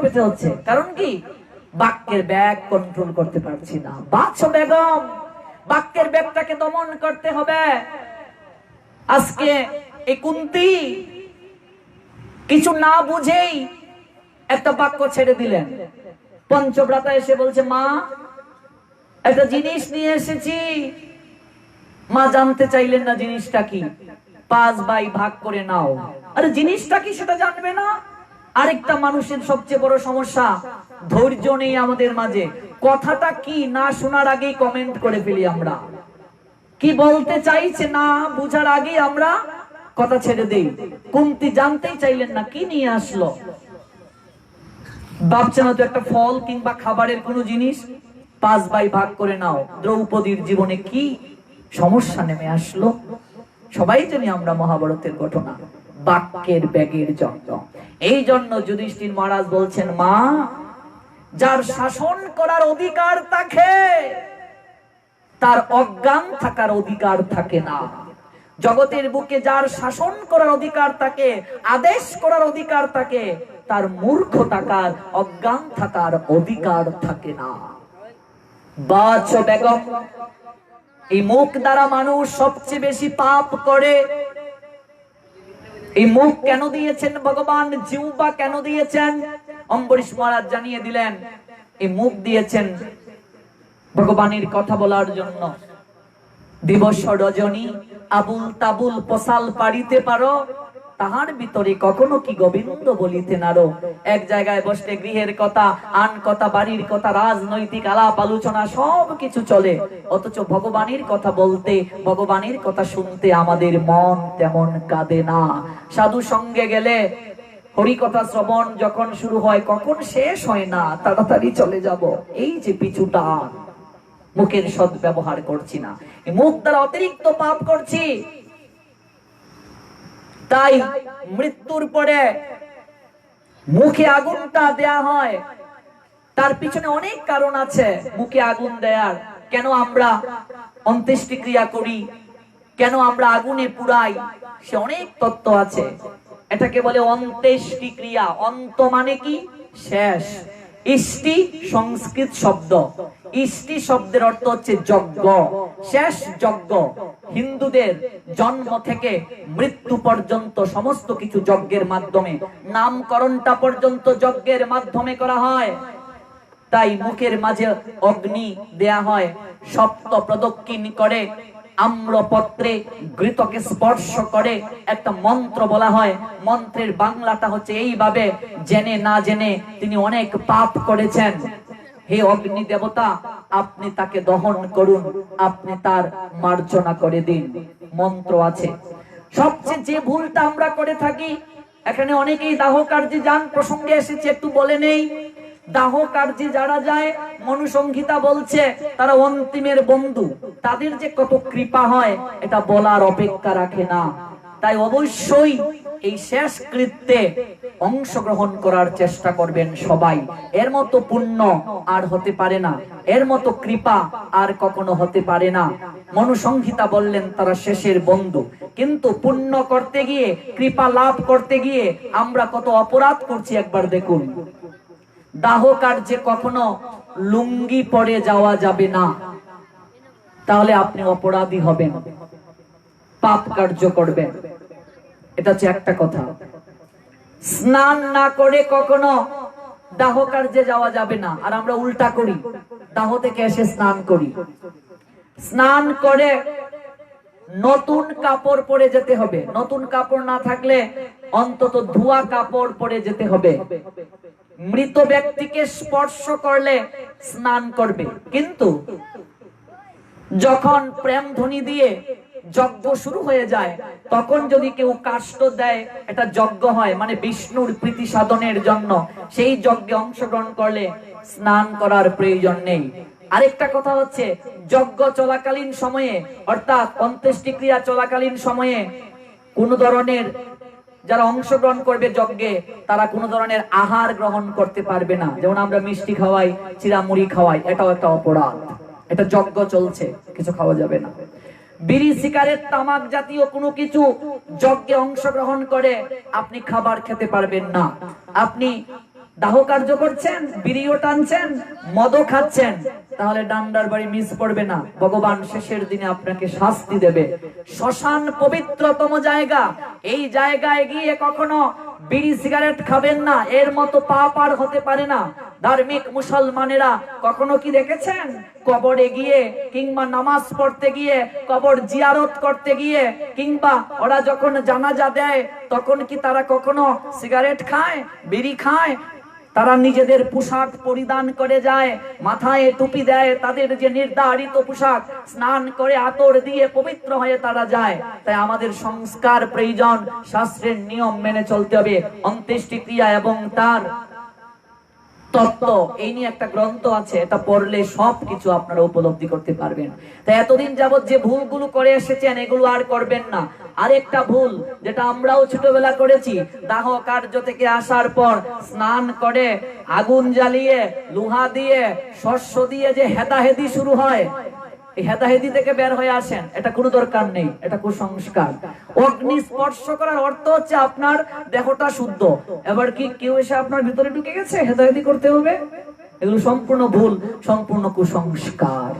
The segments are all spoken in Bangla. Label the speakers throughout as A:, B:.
A: পেতে হচ্ছে। কারণ কি? বাক্যের ব্যাগ কন্ট্রোল করতে পারছি না। বাদশা বেগম, বাক্যের ব্যাগটাকে দমন করতে হবে। আজকে এই কুন্তী কিছু না বুঝেই একটা বাক্য ছেড়ে দিলেন। পঞ্চব্রাতা এসে বলছে, মা একটা জিনিস নিয়ে এসেছি। মা জানতে চাইলেন না জিনিসটা কি। 5 ভাই ভাগ করে নাও। আরে জিনিসটা কি সেটা জানবে না? আরেকটা মানুষের সবচেয়ে বড় সমস্যা, ধৈর্য নেই আমাদের মাঝে। কথাটা কি না শোনার আগেই কমেন্ট করে ফেলি আমরা। কি বলতে চাইছে না বুঝার আগেই আমরা কথা ছেড়ে দেই। কুন্তী জানতেই চাইলেন না কি নিয়ে আসলো। ভাবছেন তো একটা ফল কিংবা খাবারের কোনো জিনিস। 5 ভাই ভাগ করে নাও। দ্রৌপদীর জীবনে কি সমস্যা নেমে আসলো। সবাই জানি আমরা মহাভারতের ঘটনা। বাক্যের ব্যাগের জন্য। এই জন্য যুধিষ্ঠির মহারাজ বলছেন, মা যার শাসন করার অধিকার থাকে তার অজ্ঞান থাকার অধিকার থাকে না। জগতের বুকে যার শাসন করার অধিকার থাকে, আদেশ করার অধিকার থাকে, তার মূর্খ থাকার, অজ্ঞান থাকার অধিকার থাকে না। বাদশা বেগম, এই মুখ দ্বারা মানুষ সবচেয়ে বেশি পাপ করে। এই মুখ কেন দিয়েছেন ভগবান? জিহ্বা কেন দিয়েছেন? অম্বরীশ মহারাজ জানিয়ে দিলেন, এই মুখ দিয়েছেন ভগবানের কথা বলার জন্য। দিবস রজনী আবুল তাবুল পসাল পাড়িতে পারো, তাহার ভিতরে কখনো কি গোবিন্দ বলিতে নারো। এক জায়গায় বসলে গৃহের কথা, আন কথা, বাড়ির কথা, রাজনৈতিক আলাপ আলোচনা সবকিছু চলে, অথচ ভগবানের কথা বলতে, ভগবানের কথা শুনতে আমাদের মন তেমন কাঁদে না। সাধু সঙ্গে গেলে হরিকথা শ্রবণ যখন শুরু হয়, কখন শেষ হয় না, তাড়াতাড়ি চলে যাব। এই যে পিছুটা, মুখের সদ ব্যবহার করছি না, মুখ দ্বারা অতিরিক্ত পাপ করছি। তাই মৃত্যুর পরে মুখে আগুনটা দেয়া হয়, তার পিছনে অনেক কারণ আছে মুখে আগুন দেয়ার। কেন আমরা অন্ত্যেষ্টিক্রিয়া করি, কেন আমরা আগুনে পুড়াই, সে অনেক তত্ত্ব আছে। এটাকে বলে অন্ত্যেষ্টিক্রিয়া। অন্ত মানে কি? শেষ। ইষ্টি সংস্কৃত শব্দ। ইষ্টি শব্দের অর্থ হচ্ছে যজ্ঞ, শেষ যজ্ঞ। হিন্দুদের জন্ম থেকে মৃত্যু পর্যন্ত সমস্ত কিছু যজ্ঞের মাধ্যমে, নামকরণটা পর্যন্ত যজ্ঞের মাধ্যমে করা হয়। তাই মুখের মাঝে অগ্নি দেয়া হয়, সপ্ত প্রদক্ষিণ করে, আম্রপত্রে ঘৃতকে স্পর্শ করে একটা মন্ত্র বলা হয়। মন্ত্রের বাংলাটা হচ্ছে এইভাবে, জেনে না জেনে তিনি অনেক পাপ করেছেন, হে অগ্নি দেবতা আপনি তাকে দহন করুন, আপনি তার মার্জনা করে দিন। মন্ত্র আছে। সবচেয়ে যে ভুলটা আমরা করে থাকি, এখানে অনেকেই দাহ কার্যে যান, প্রসঙ্গে এসেছে একটু বলে নেই। দাহ কার্যে যারা যায়, মনুসংহিতা বলছে তারা অন্তিমের বন্ধু। তাদের যে কত কৃপা হয় এটা বলার অপেক্ষা রাখে না। তাই অবশ্যই এই শেষ কৃত্যে অংশগ্রহণ করার চেষ্টা করবেন সবাই। এর মতো পুণ্য আর হতে পারে না, এর মতো কৃপা আর কখনো হতে পারে না। মনুসংহিতা বললেন তারা শেষের বন্ধু, কিন্তু পুণ্য করতে গিয়ে, কৃপা লাভ করতে গিয়ে আমরা কত অপরাধ করছি একবার দেখুন। দাহ কার্যে কখনো লুঙ্গি পরে যাওয়া যাবে না, তাহলে আপনি অপরাধী হবেন, পাপ কার্য করবেন। এটা হচ্ছে একটা কথা। স্নান না করে কখনো দাহ কার্যে যাওয়া যাবে না। আর আমরা উল্টা করি, দাহ থেকে এসে স্নান করি। স্নান করে নতুন কাপড় পরে যেতে হবে। নতুন কাপড় না থাকলে অন্তত ধোয়া কাপড় পরে যেতে হবে। মৃত ব্যক্তিকে স্পর্শ করলে স্নান করবে, কিন্তু যখন প্রেম ধ্বনি দিয়ে যজ্ঞ শুরু হয়ে যায়, তখন যদি কেউ কাষ্ঠ দেয়, এটা যজ্ঞ হয়, মানে বিষ্ণুর প্রীতি সাধনের জন্য, সেই যজ্ঞে অংশগ্রহণ করলে স্নান করার প্রয়োজন নেই। আরেকটা কথা হচ্ছে, যজ্ঞ চলাকালীন সময়ে, অর্থাৎ অন্ত্যেষ্টিক্রিয়া চলাকালীন সময়ে কোন ধরনের, যারা অংশগ্রহণ করবে যজ্ঞে, তারা কোন ধরনের আহার গ্রহণ করতে পারবে না। যেমন আমরা মিষ্টি খাওয়াই, চিড়ামুড়ি খাওয়াই, এটাও একটা অপরাধ। এটা যজ্ঞ চলছে, কিছু খাওয়া যাবে না। বিড়ি, সিগারেট, তামাক জাতীয় কোনো কিছু যজ্ঞে অংশগ্রহণ করে আপনি খাবার খেতে পারবেন না। আপনি দাহ কার্য করছেন, বিড়িও টানছেন, মদও খাচ্ছেন, তাহলে ডান্ডার বাড়ি মিস পড়বে না। ভগবান শেষের দিনে আপনাকে শাস্তি দেবে। শ্মশান পবিত্রতম জায়গা, এই জায়গায় গিয়ে কখনো বিড়ি সিগারেট খাবেন না, এর মতো পাপ আর হতে পারে না। ধার্মিক মুসলমানেরা কখনো কি দেখেছেন কবরে গিয়ে কিংবা নামাজ পড়তে গিয়ে, কবর জিয়ারত করতে গিয়ে, কিংবা ওরা যখন জানাজা দেয় তখন কি তারা কখনো সিগারেট খায়, বিড়ি খায়? তারা নিজেদের পোশাক পরিধান করে যায়, মাথায় টুপি দেয়, তাদের যে নির্ধারিত পোশাক, স্নান করে আতর দিয়ে পবিত্র হয়ে তারা যায়। তাই আমাদের সংস্কার প্রয়োজন, শাস্ত্রের নিয়ম মেনে চলতে হবে। অন্ত্যেষ্টিক্রিয়া এবং তার তত্ত্ব, এই নিয়ে একটা গ্রন্থ আছে, এটা পড়লে সবকিছু আপনারা উপলব্ধি করতে পারবেন। তাই এতদিন যাবত যে ভুলগুলো করে এসেছেন এগুলো আর করবেন না। আরেকটা ভুল যেটা আমরাও ছোটবেলা করেছি, দাহ কার্য থেকে আসার পর স্নান করে আগুন জ্বালিয়ে লোহা দিয়ে শস্য দিয়ে যে হেদাহেদি শুরু হয়, এই হেদাহেদি থেকে বের হয়ে আসেন, এটা কোনো দরকার নেই, এটা কুসংস্কার। অগ্নি স্পর্শ করার অর্থ হচ্ছে আপনার দেহটা শুদ্ধ। এবার কি কেউ এসে আপনার ভিতরে ঢুকে গেছে হেদাহেদি করতে হবে? এগুলো সম্পূর্ণ ভুল, সম্পূর্ণ কুসংস্কার।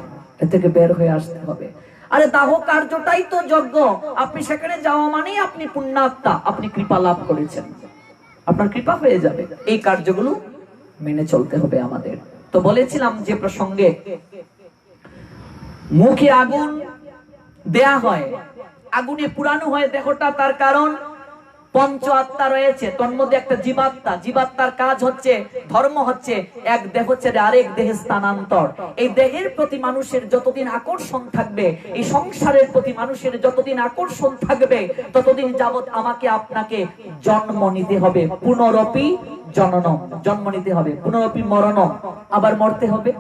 A: এ থেকে বের হয়ে আসতে হবে। আরে দাহ কার্যটাই তো যজ্ঞ, আপনি সেখানে যাওয়া মানেই আপনি পুণ্যাত্মা, আপনি কৃপা লাভ করেছেন, আপনার কৃপা হয়ে যাবে। এই কার্যগুলো মেনে চলতে হবে আমাদের। তো বলেছিলাম যে প্রসঙ্গে মুখে আগুন দেয়া হয়, আগুনে পুরানো হয় দেহটা, তার কারণ পঞ্চ আত্মা রয়েছে, তন্মধ্যে একটা জীবাত্মা। জীবাত্মার কাজ হচ্ছে, ধর্ম হচ্ছে এক দেহ ছেড়ে আরেক দেহে স্থানান্তর। এই দেহের প্রতি মানুষের যতদিন আকর্ষণ থাকবে, এই সংসারের প্রতি মানুষের যতদিন আকর্ষণ থাকবে, ততদিন যাবত আমাকে আপনাকে জন্ম নিতে হবে। পুনরপি জননম, জন্ম নিতে হবে, পুনরপি মরণম, আবার মরতে হবে।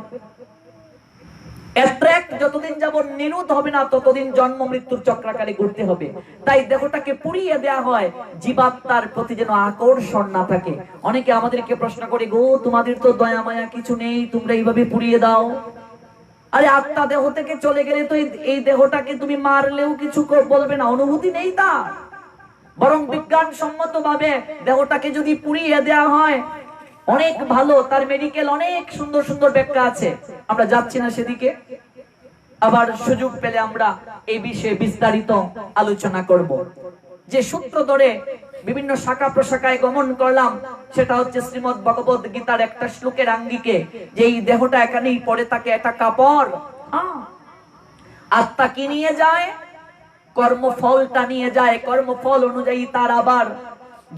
A: যতদিন যাবত নিরুদ্ধ হবে না ততদিন জন্ম মৃত্যুর চক্রাকারে ঘুরতে হবে। তাই দেহটাকে পুড়িয়ে দেয়া হয়, জীবাত্মার প্রতি যেন আকর্ষণ না থাকে। অনেকে আমাদেরকে প্রশ্ন করে, গো তোমাদের তো দয়া মায়া কিছু নেই, তোমরা এইভাবে পুড়িয়ে দাও। আরে আত্মা দেহ থেকে চলে গেলে তো এই দেহটাকে তুমি মারলেও কিছু বলবে না, অনুভূতি নেই তার। বরং বিজ্ঞানসম্মত ভাবে দেহটাকে যদি পুড়িয়ে দেয়া হয় অনেক ভালো, তার মেডিকেল অনেক সুন্দর সুন্দর ব্যাখ্যা আছে, আমরা যাচ্ছি না সেদিকে। আবার সুযোগ পেলে আমরা এই বিষয়ে বিস্তারিত আলোচনা করব। যে সূত্র ধরে বিভিন্ন শাখা প্রশাখায় গমন করলাম, সেটা হচ্ছে শ্রীমদ ভগবত গীতার একটা শ্লোকের আঙ্গিকে, যে এই দেহটা এখানেই পড়ে থাকে, একটা কাপড়। আত্মা কি নিয়ে যায়? কর্মফলটা নিয়ে যায়, কর্মফল অনুযায়ী তার আবার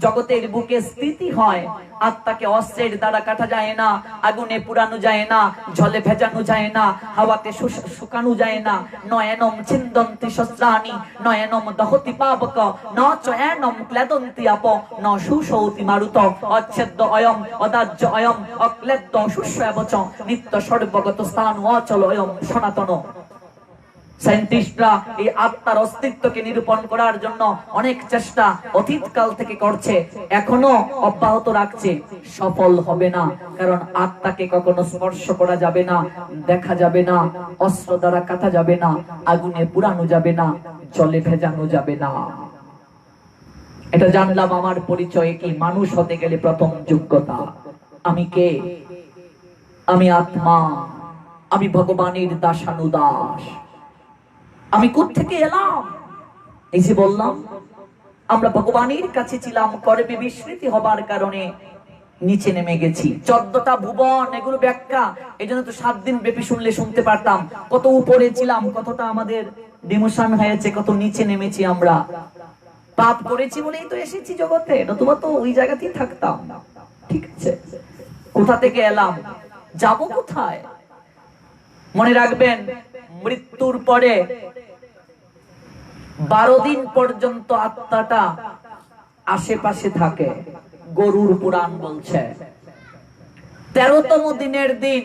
A: জগতের বুকে স্থিতি হয়। আত্মাকে অস্ত্রের দ্বারা কাটা যায় না, আগুনে পুরানো যায় না, জলে ভেজানো যায় না, হাওয়াতে শুকানো যায় না। নয়নম ছিন্দন্তি শস্ত্রাণি নয়নম দহতি পাবক ন চয়নম ক্লেদন্তি আপ ন সুষৌতি মারুত অচ্ছেদ্য অয়ম অদাহ্য অয়ম অক্লেদ্য শুষ্যবচ নিত্য সর্বগত স্থান অচল অয়ম সনাতন। সায়েন্টিস্টরা এই আত্মার অস্তিত্বকে নিরূপণ করার জন্য অনেক চেষ্টা অতীতকাল থেকে করছে, এখনো অব্যাহত রাখছে, সফল হবে না। কারণ আত্মাকে কখনো স্পর্শ করা যাবে না, দেখা যাবে না, অস্ত্র দ্বারা কাটা যাবে না, আগুনে পুরানো যাবে না, জলে ভেজানো যাবে না। এটা জানলাম আমার পরিচয় কি। মানুষ হতে গেলে প্রথম যোগ্যতা, আমি কে? আমি আত্মা, আমি ভগবানের দাসানুদাস। আমি কোত্থেকে এলাম? এই যে বললাম, আমরা ভগবানের কাছে ছিলাম, করবে বিস্মৃতি হবার কারণে নিচে নেমে গেছি। 14টা ভুবন, এগুলো ব্যাখ্যা, এই জন্য তো 7 দিন ব্যাপী শুনলে শুনতে পারতাম। কত উপরে ছিলাম, কতটা আমাদের ডিমোশন হয়েছে, কত নিচে নেমেছি আমরা। পাপ করেছি বলেই তো এসেছি জগতে, নতুবা তো ওই জায়গাতেই থাকতাম। ঠিক আছে, কোথা থেকে এলাম, যাব কোথায়? মনে রাখবেন, মৃত্যুর পরে 12 দিন পর্যন্ত আত্মাটা আশেপাশে থাকে। গরুর পুরাণ বলছে 13তম দিনের দিন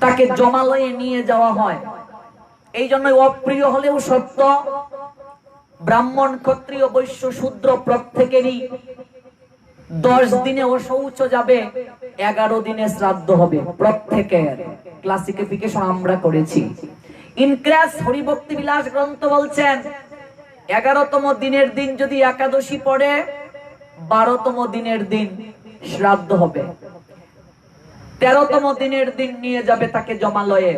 A: তাকে জমালয়ে নিয়ে যাওয়া হয়। এই জন্য অপ্রিয় হলেও সত্য, ব্রাহ্মণ ক্ষত্রিয় বৈশ্য শূদ্র প্রত্যেকেরই 10 দিনে অশৌচ যাবে, 11 দিনে শ্রাদ্ধ হবে প্রত্যেকের। ক্লাসিফিকেশন আমরা করেছি। ইনক্রাস হরিভক্তি বিলাস গ্রন্থ বলছেন 11তম দিনের দিন যদি একাদশী পড়ে, 12তম দিনের দিন শ্রাদ্ধ হবে। 13তম দিনের দিন নিয়ে যাবে তাকে জমালয়ে।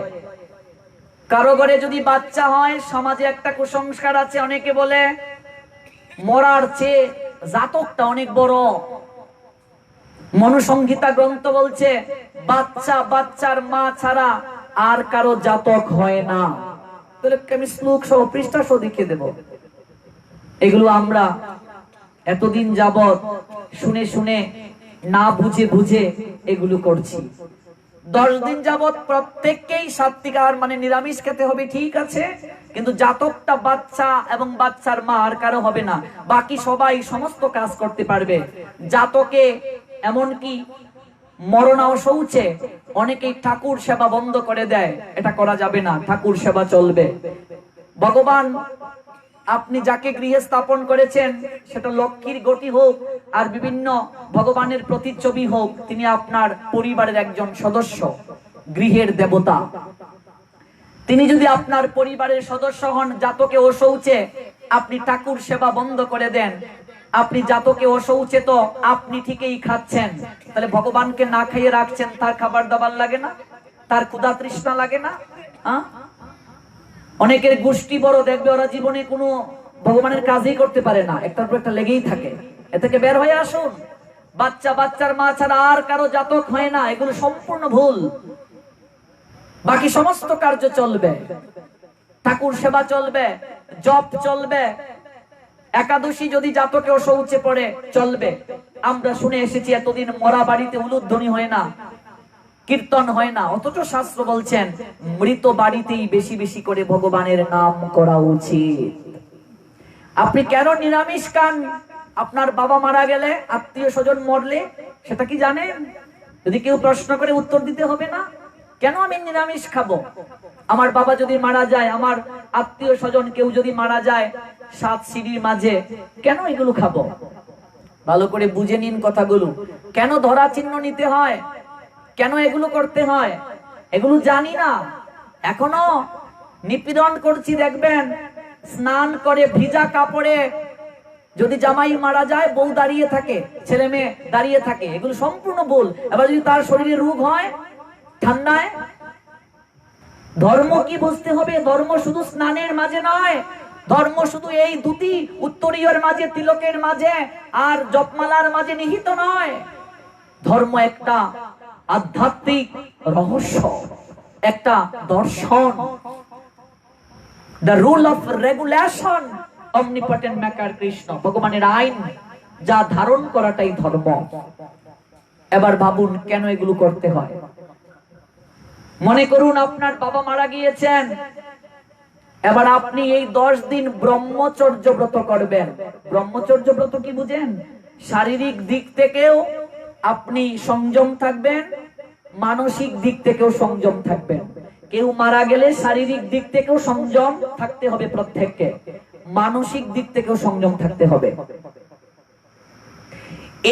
A: কারো ঘরে যদি বাচ্চা হয়, সমাজে একটা কুসংস্কার আছে, অনেকে বলে মরার চেয়ে জাতকটা অনেক বড়। মনুসংহিতা গ্রন্থ বলছে বাচ্চার মা ছাড়া আর কারো জাতক হয় না। তাহলে আমি শ্লোক সহ পৃষ্ঠা সহ দেখিয়ে দেব। এগুলো আমরা এতদিন যাবত শুনে শুনে না বুঝে বুঝে এগুলো করছি। 10 দিন যাবত প্রত্যেককেই সাত্বিক আহার মানে নিরামিষ খেতে হবে, ঠিক আছে, কিন্তু জাতকটা বাচ্চা এবং বাচ্চার মা আর কারো হবে না। বাকি সবাই সমস্ত কাজ করতে পারবে। জাতকে এমনকি মরণাও শৌচে অনেকেই ঠাকুর সেবা বন্ধ করে দেয়, এটা করা যাবে না, ঠাকুর সেবা চলবে। ভগবান আপনি যাকে গৃহে স্থাপন করেছেন, সেটা লক্ষ্মীর গতি হোক আর বিভিন্ন ভগবানের প্রতিচ্ছবি হোক, তিনি আপনার পরিবারের একজন সদস্য, গৃহের দেবতা। তিনি যদি আপনার পরিবারের সদস্য হন, জাতকে অশৌচে আপনি ঠাকুর সেবা বন্ধ করে দেন, আপনি জাতকে অশৌচে তো আপনি ঠিকই খাচ্ছেন, তাহলে ভগবানকে না খাইয়ে রাখছেন, তার খাবার দাবার লাগে না, তার ক্ষুধা তৃষ্ণা লাগে না? অনেকের গোষ্ঠী বড়, দেখবে ওরা জীবনে কোনো ভগবানের কাজই করতে পারে না, একটার পর একটা লেগেই থাকে। এ থেকে বের হয়ে আসুন। বাচ্চার মা ছাড়া আর কারো জাতক হয় না, এগুলো সম্পূর্ণ ভুল। বাকি সমস্ত কার্য চলবে, ঠাকুর সেবা চলবে, জপ চলবে, একাদশী যদি জাতকে অশৌচে পড়ে চলবে। আমরা শুনে এসেছি এতদিন মরা বাড়িতে উলুধ্বনি হয় না, কীর্তন হয় না, অথচ শাস্ত্র বলছেন মৃত বাড়িতেই বেশি বেশি করে ভগবানের নাম করা উচিত। আপনি কেন নিরামিষ খান? আপনার বাবা মারা গেলে, আত্মীয় স্বজন মরলে, সেটা কি জানেন? যদি কেউ প্রশ্ন করে উত্তর দিতে হবে না। কেন আমি নিরামিষ খাবো? আমার বাবা যদি মারা যায়, আমার আত্মীয় স্বজন কেউ যদি মারা যায় 7 সিঁড়ির মাঝে, কেন এগুলো খাবো? ভালো করে বুঝে নিন কথাগুলো। কেন ধরা চিহ্ন নিতে হয়, কেন এগুলো করতে হয়, এগুলো জানি না, এখনো নিপীড়ন করছি। দেখবেন স্নান করে ভিজা কাপড়ে যদি জামাই মারা যায়, বউ দাঁড়িয়ে থাকে, ছেলে মেয়ে দাঁড়িয়ে থাকে, এগুলো সম্পূর্ণ ভুল। এবার যদি তার শরীরে রোগ হয় ঠান্ডায়, ধর্ম কি বুঝতে হবে? ধর্ম শুধু স্নানের মাঝে নয়, ধর্ম শুধু এই দুটি উত্তরীয়ের মাঝে, তিলকের মাঝে আর জপমালার মাঝে নিহিত নয়। ধর্ম একটা আধ্যাত্মিক রহস্য, একটা দর্শন। The rule of regulation, omnipotent maker Krishna, ভগবানের আইন যা ধারণ করাটাই ধর্ম। এবার ভাবুন কেন এগুলো করতে হয়। মনে করুন আপনার বাবা মারা গিয়েছেন, এবার আপনি এই 10 দিন ব্রহ্মচর্য ব্রত করবেন। ব্রহ্মচর্য ব্রত কি বুঝেন? শারীরিক দিক থেকেও আপনি সংযম থাকবেন, মানসিক দিক থেকেও সংযম থাকবেন। কেউ মারা গেলে শারীরিক দিক থেকেও সংযম থাকতে হবে প্রত্যেককে, মানসিক দিক থেকেও সংযম থাকতে হবে।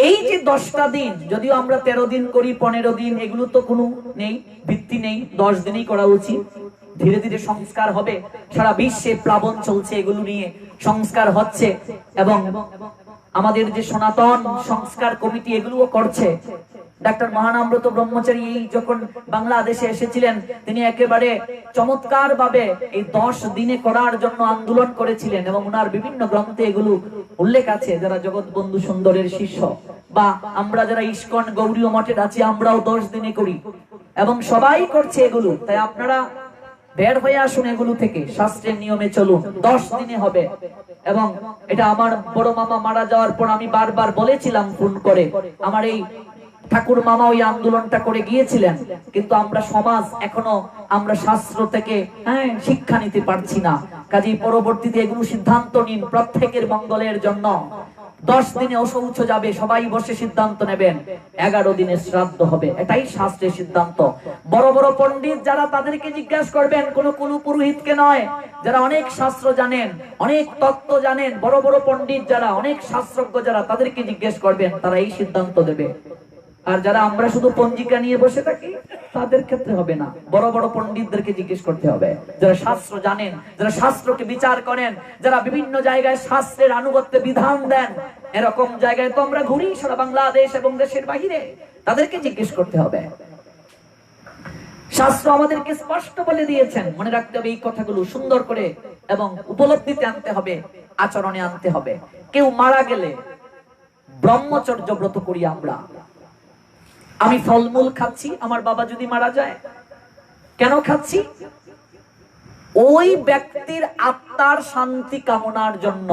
A: এই যে 10টা দিন, যদিও আমরা 13 দিন করি, 15 দিন, এগুলো তো কোনো নেই, ভিত্তি নেই, 10 দিনই করা উচিত। ধীরে ধীরে সংস্কার হবে, সারা বিশ্বে প্লাবন চলছে, এগুলো নিয়ে সংস্কার হচ্ছে, এবং আমাদের যে সনাতন সংস্কার কমিটি এগুলোও করছে। ডাক্তার মহানামব্রত ব্রহ্মচারী এই যখন বাংলাদেশে এসেছিলেন, তিনি একেবারে চমৎকার ভাবে এই 10 দিনে করার জন্য আন্দোলন করেছিলেন, এবং ওনার বিভিন্ন গ্রন্থে এগুলো উল্লেখ আছে। যারা জগৎ বন্ধু সুন্দরের শিষ্য বা আমরা যারা ইস্কন গৌরীয় মঠের আছি, আমরাও 10 দিনে করি এবং সবাই করছে এগুলো। তাই আপনারা বের হয়ে আসুন এগুলো থেকে, শাস্ত্রের নিয়মে চলুন। 10 দিনে হবে। এবং এটা আমার বড় মামা মারা যাওয়ার পর আমি বারবার বলেছিলাম ফোন করে, আমার এই ঠাকুর মামা ওই আন্দোলনটা করে গিয়েছিলেন, কিন্তু আমরা সমাজ এখনো আমরা শাস্ত্র থেকে শিক্ষা নিতে পারছি না। কাজেই পরবর্তীতে এগুলো সিদ্ধান্ত নিন প্রত্যেকের মঙ্গলের জন্য। 10 দিনে অশৌচ যাবে, সবাই বসে সিদ্ধান্ত নেবেন, 11 দিনে শ্রাদ্ধ হবে, এটাই শাস্ত্রের সিদ্ধান্ত। বড় বড় পণ্ডিত যারা, তাদেরকে জিজ্ঞাসা করবেন, কোন কুলু পুরোহিতকে নয়। যারা অনেক শাস্ত্র জানেন, অনেক তত্ত্ব জানেন, বড় বড় পণ্ডিত যারা, অনেক শাস্ত্রজ্ঞ যারা, তাদেরকে জিজ্ঞেস করবেন, তারা এই সিদ্ধান্ত দেবে। আর যারা আমরা শুধু পঞ্জিকা নিয়ে বসে থাকি, তাদের ক্ষেত্রে হবে না, বড় বড় পণ্ডিতদেরকে জিজ্ঞেস করতে হবে, যারা শাস্ত্র জানেন, যারা শাস্ত্রকে বিচার করেন, যারা বিভিন্ন জায়গায় শাস্ত্রের আনুগত্যে বিধান দেন। এরকম জায়গায় তো আমরা ঘুরি সারা বাংলাদেশ এবং দেশের বাহিরে, তাদেরকে জিজ্ঞেস করতে হবে। শাস্ত্র আমাদেরকে স্পষ্ট বলে দিয়েছেন, মনে রাখতে হবে এই কথাগুলো সুন্দর করে এবং উপলব্ধিতে আনতে হবে, আচরণে আনতে হবে। কেউ মারা গেলে ব্রহ্মচর্য ব্রত করি আমরা। আমি ফলমূল খাচ্ছি, আমার বাবা যদি মারা যায়, কেন খাচ্ছি? ওই ব্যক্তির আত্মার শান্তি কামনার জন্য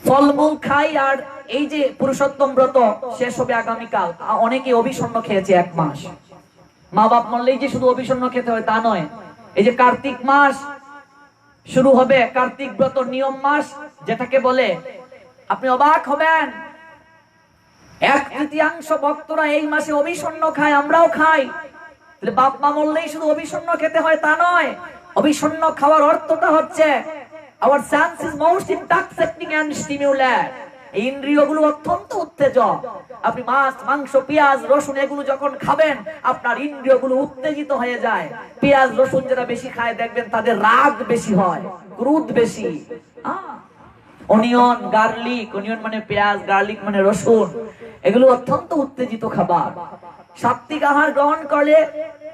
A: ফলমূল খাই। আর এই যে পুরুষোত্তম ব্রত শেষ হবে আগামীকাল, অনেকে অভিসন্ন খেয়েছে 1 মাস। মা বাপ মরলেই যে শুধু অভিসন্ন খেতে হয় তা নয়, এই যে কার্তিক মাস শুরু হবে, কার্তিক ব্রত নিয়ম মাস যেটাকে বলে, আপনি অবাক হবেন 1/3 ভক্তরা এই মাসে অভিসন্ন খায়, আমরাও খাই। বাপ মা মরলেই শুধু অভিসন্ন খেতে হয় তা নয়। অভিসন্ন খাওয়ার অর্থটা হচ্ছে our sense is most intoxicating and stimulant. এই ইন্দ্রিয়গুলো অত্যন্ত উত্তেজক। আপনি মাছ, মাংস, পেঁয়াজ, রসুন এগুলো যখন খাবেন, আপনার ইন্দ্রিয়গুলো উত্তেজিত হয়ে যায়। পেঁয়াজ রসুন যারা বেশি খায় দেখবেন তাদের রাগ বেশি হয়, ক্রোধ বেশি। অনিয়ন, গার্লিক, অনিয়ন মানে পেঁয়াজ, গার্লিক মানে রসুন, এগুলো অত্যন্ত উত্তেজিত খাবার। সাত্বিক আহার গ্রহণ করলে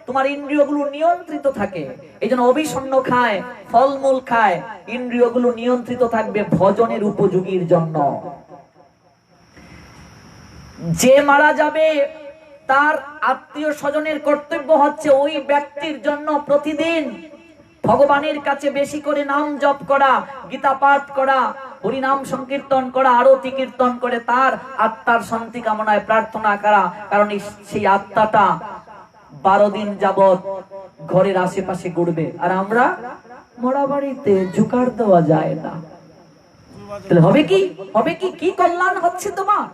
A: তোমার ইন্দ্রিয়গুলো নিয়ন্ত্রিত থাকে। এই জন্য অভিসন্ন খায়, ফলমূল খায়, ইন্দ্রিয়গুলো নিয়ন্ত্রিত থাকবে ভজনের উপযোগীর জন্য। যে মারা যাবে তার আত্মীয় স্বজনের কর্তব্য হচ্ছে ওই ব্যক্তির জন্য প্রতিদিন ভগবানের কাছে বেশি করে নাম জপ করা, গীতা পাঠ করা, হরিনাম সংকীর্তন করা, আরতি কীর্তন করে তার আত্মার শান্তি কামনায় প্রার্থনা করা। কারণ সেই আত্মাটা 12 দিন যাবত ঘরের আশেপাশে ঘুরবে, আর আমরা মরা বাড়িতে ঝুকার দেওয়া যায় না। তাহলে হবে কি, হবে কি, কি কল্যাণ হচ্ছে তোমার?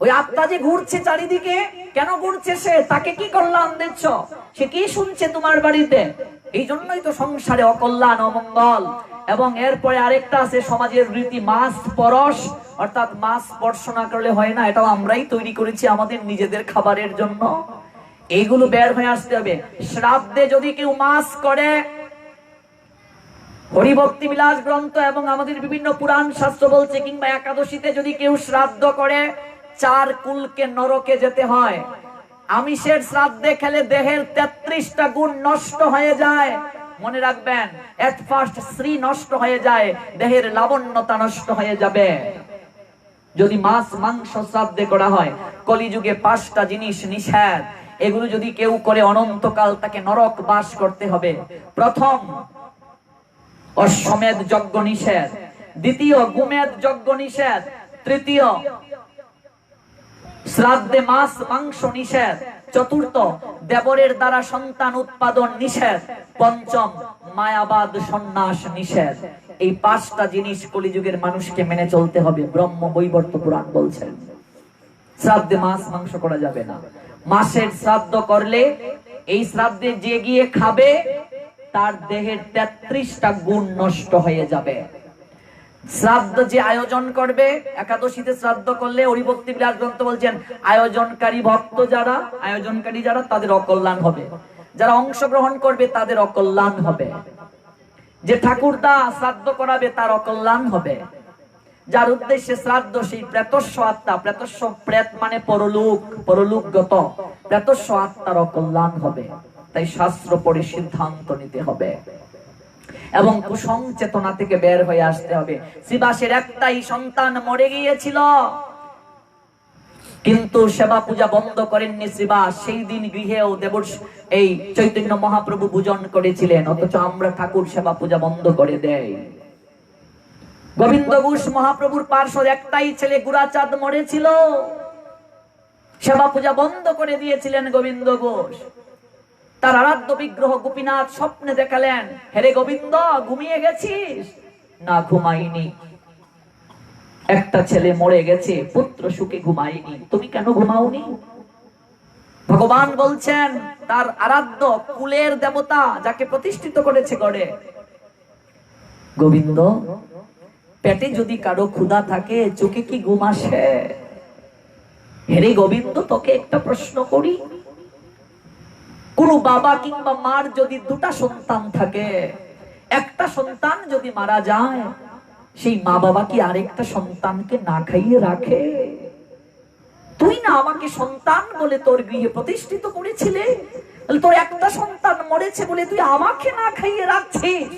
A: ওই আত্মা যে ঘুরছে চারিদিকে, কেন ঘুরছে সে? তাকে কি কল্যাণ দিচ্ছ? সে কি শুনছে তোমার বাড়িতে? এই জন্যই তো সংসারে অকল্যাণ, অমঙ্গল। এবং এরপরে আরেকটা আছে সমাজের রীতি, মাছ পরশ, অর্থাৎ মাছ স্পর্শ না করলে হয় না। এটাও আমরাই তৈরি করেছি আমাদের নিজেদের খাবারের জন্য। এইগুলো বের হয়ে আসতে হবে। শ্রাদ্ধে যদি কেউ মাছ করে, হরিভক্তি বিলাস গ্রন্থ এবং আমাদের বিভিন্ন পুরাণ শাস্ত্র বলছে, কিংবা একাদশীতে যদি কেউ শ্রাদ্ধ করে, 4 কুলকে নরকে যেতে হয়। আমিষের শ্রাদ্ধে খেলে দেহের 33টা গুণ নষ্ট হয়ে যায়। মনে রাখবেন, এট ফার্স্ট শ্রী নষ্ট হয়ে যায়, দেহের লাবণ্যতা নষ্ট হয়ে যাবে। যদি মাছ মাংস শ্রাদ্ধে করা হয়, কলিযুগে 5টা জিনিস নিষেধ। এগুলো যদি কেউ করে অনন্তকাল তাকে নরক বাস করতে হবে। প্রথম, অশ্বমেধ যজ্ঞ নিষেধ। দ্বিতীয়, গোমেধ যজ্ঞ নিষেধ। তৃতীয়, শ্রাদ্ধে মাছ মাংস নিষেধ। চতুর্থ, দেবরের দ্বারা সন্তান উৎপাদন নিষেধ। পঞ্চম, মায়াবাদ সন্ন্যাস নিষেধ। এই 5টা জিনিস কলিযুগের মানুষকে মেনে চলতে হবে, ব্রহ্ম বৈবর্ত পুরাণ বলছেন। শ্রাদ্ধে মাছ মাংস করা যাবে না। মাসের শ্রাদ্ধ করলে এই শ্রাদ্ধে যে গিয়ে খাবে তার দেহের 33টা গুণ নষ্ট হয়ে যাবে। শ্রাদ্ধ যে আয়োজন করবে, একাদশীতে শ্রাদ্ধ করলে হরিভক্তি বিলাস গ্রন্থ বলছেন, আয়োজনকারী ভক্ত যারা, আয়োজনকারী যারা, তাদের অকল্যাণ হবে। যারা অংশগ্রহণ করবে তাদের অকল্যাণ হবে। যে ঠাকুরদা শ্রাদ্ধ করাবে তার অকল্যাণ হবে। যার উদ্দেশ্যে শ্রাদ্ধ, সেই প্রেতস্ব আত্মা, প্রেতস্ব প্রেত মানে পরলোক, পরলোকগত প্রেতস্ব আত্মার অকল্যাণ হবে। তাই শাস্ত্র পড়ে সিদ্ধান্ত নিতে হবে এবং কুসংচেতনা থেকে বের হয়ে আসতে হবে। শ্রীবাসের একটাই সন্তান মরে গিয়েছিল, কিন্তু সেবা পূজা বন্ধ করেননি শ্রীবাস। সেই দিন গৃহেও দেবর এই চৈতন্য মহাপ্রভু পূজন করেছিলেন, অথচ আমরা ঠাকুর সেবা পূজা বন্ধ করে দেয়। গোবিন্দ ঘোষ মহাপ্রভুর পার্শ্বদ একটাই ছেলে গুরাচাঁদ মরেছিল, সেবা পূজা বন্ধ করে দিয়েছিলেন গোবিন্দ ঘোষ। তার আরাধ্য বিগ্রহ গোপীনাথ স্বপ্নে দেখালেন, হেরে গোবিন্দ, ঘুমিয়ে গেছিস? না, ঘুমাইনি। একটা ছেলে মরে গেছে, পুত্র সুখে ঘুমাইনি, তুমি কেন ঘুমাওনি? ভগবান বলছেন, তার আরাধ্য কুলের দেবতা যাকে প্রতিষ্ঠিত করেছে গড়ে, গোবিন্দ, পেটে যদি কারো ক্ষুধা থাকে চোখে কি ঘুম আসে? হেরে গোবিন্দ, তোকে একটা প্রশ্ন করি, কোন বাবা কিংবা মার যদি দুটা সন্তান থাকে, একটা সন্তান যদি মারা যায়, সেই মা বাবা কি আরেকটা সন্তানকে না খাইয়ে রাখে? তুই না আমাকে সন্তান বলে তোর গৃহে প্রতিষ্ঠিত করেছিলে, তোর একটা সন্তান মরেছে বলে তুই আমাকে না খাইয়ে রাখছিস?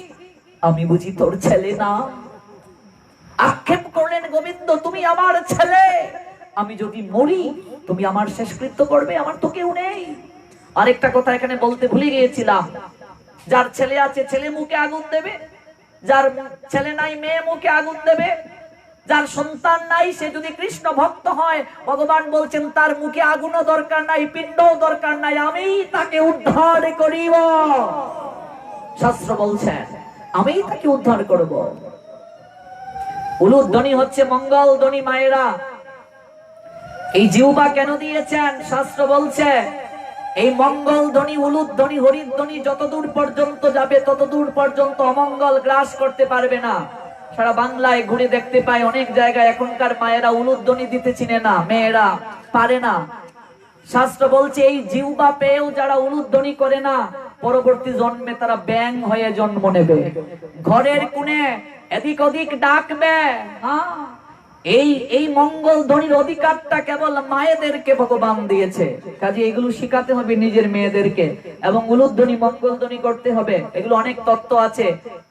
A: আমি বুঝি তোর ছেলে না? আক্ষেপ করলেন গোবিন্দ, তুমি আমার ছেলে, আমি যদি মরি তুমি আমার শেষকৃত্য করবে, আমার তো কেউ নেই। আরেকটা কথা এখানে বলতে ভুলে গিয়েছিলাম, যার ছেলে আছে ছেলে মুখে আগুন দেবে, যার ছেলে নাই মেয়ে মুখে আগুন দেবে, যার সন্তান নাই সে যদি কৃষ্ণ ভক্ত হয়, ভগবান বলছেন তার মুখে আগুনও দরকার নাই, পিণ্ডও দরকার নাই, আমি তাকে উদ্ধার করিব। শাস্ত্র বলছেন আমি তাকে উদ্ধার করব। উলুধ্বনি হচ্ছে মঙ্গল ধ্বনি। মায়েরা এই জিহ্বা কেন দিয়েছেন? শাস্ত্র বলছে এই মঙ্গল ধ্বনি, উলুধ্বনি, হরিধ্বনি যতদূর পর্যন্ত যাবে ততদূর পর্যন্ত অমঙ্গল গ্রাস করতে পারবে না। সারা বাংলায় ঘুরে দেখতে পাই অনেক জায়গায় এখনকার মায়েরা উলুধ্বনি দিতে চিনে না, মেয়েরা পারে না। শাস্ত্র বলছে এই জিহ্বা পেয়েও যারা উলুধ্বনি করে না, পরবর্তী জন্মে তারা ব্যাঙ হয়ে জন্ম নেবে, ঘরের কোণে এদিক ওদিক ডাকবে। এই মঙ্গল ধ্বনির অধিকারটা কেবল মায়েদেরকে ভগবান দিয়েছে, কাজে এগুলো শিখাতে হবে নিজের মেয়েদেরকে, এবং উলুধ্বনি মঙ্গল ধ্বনি করতে হবে। এগুলো অনেক তত্ত্ব আছে,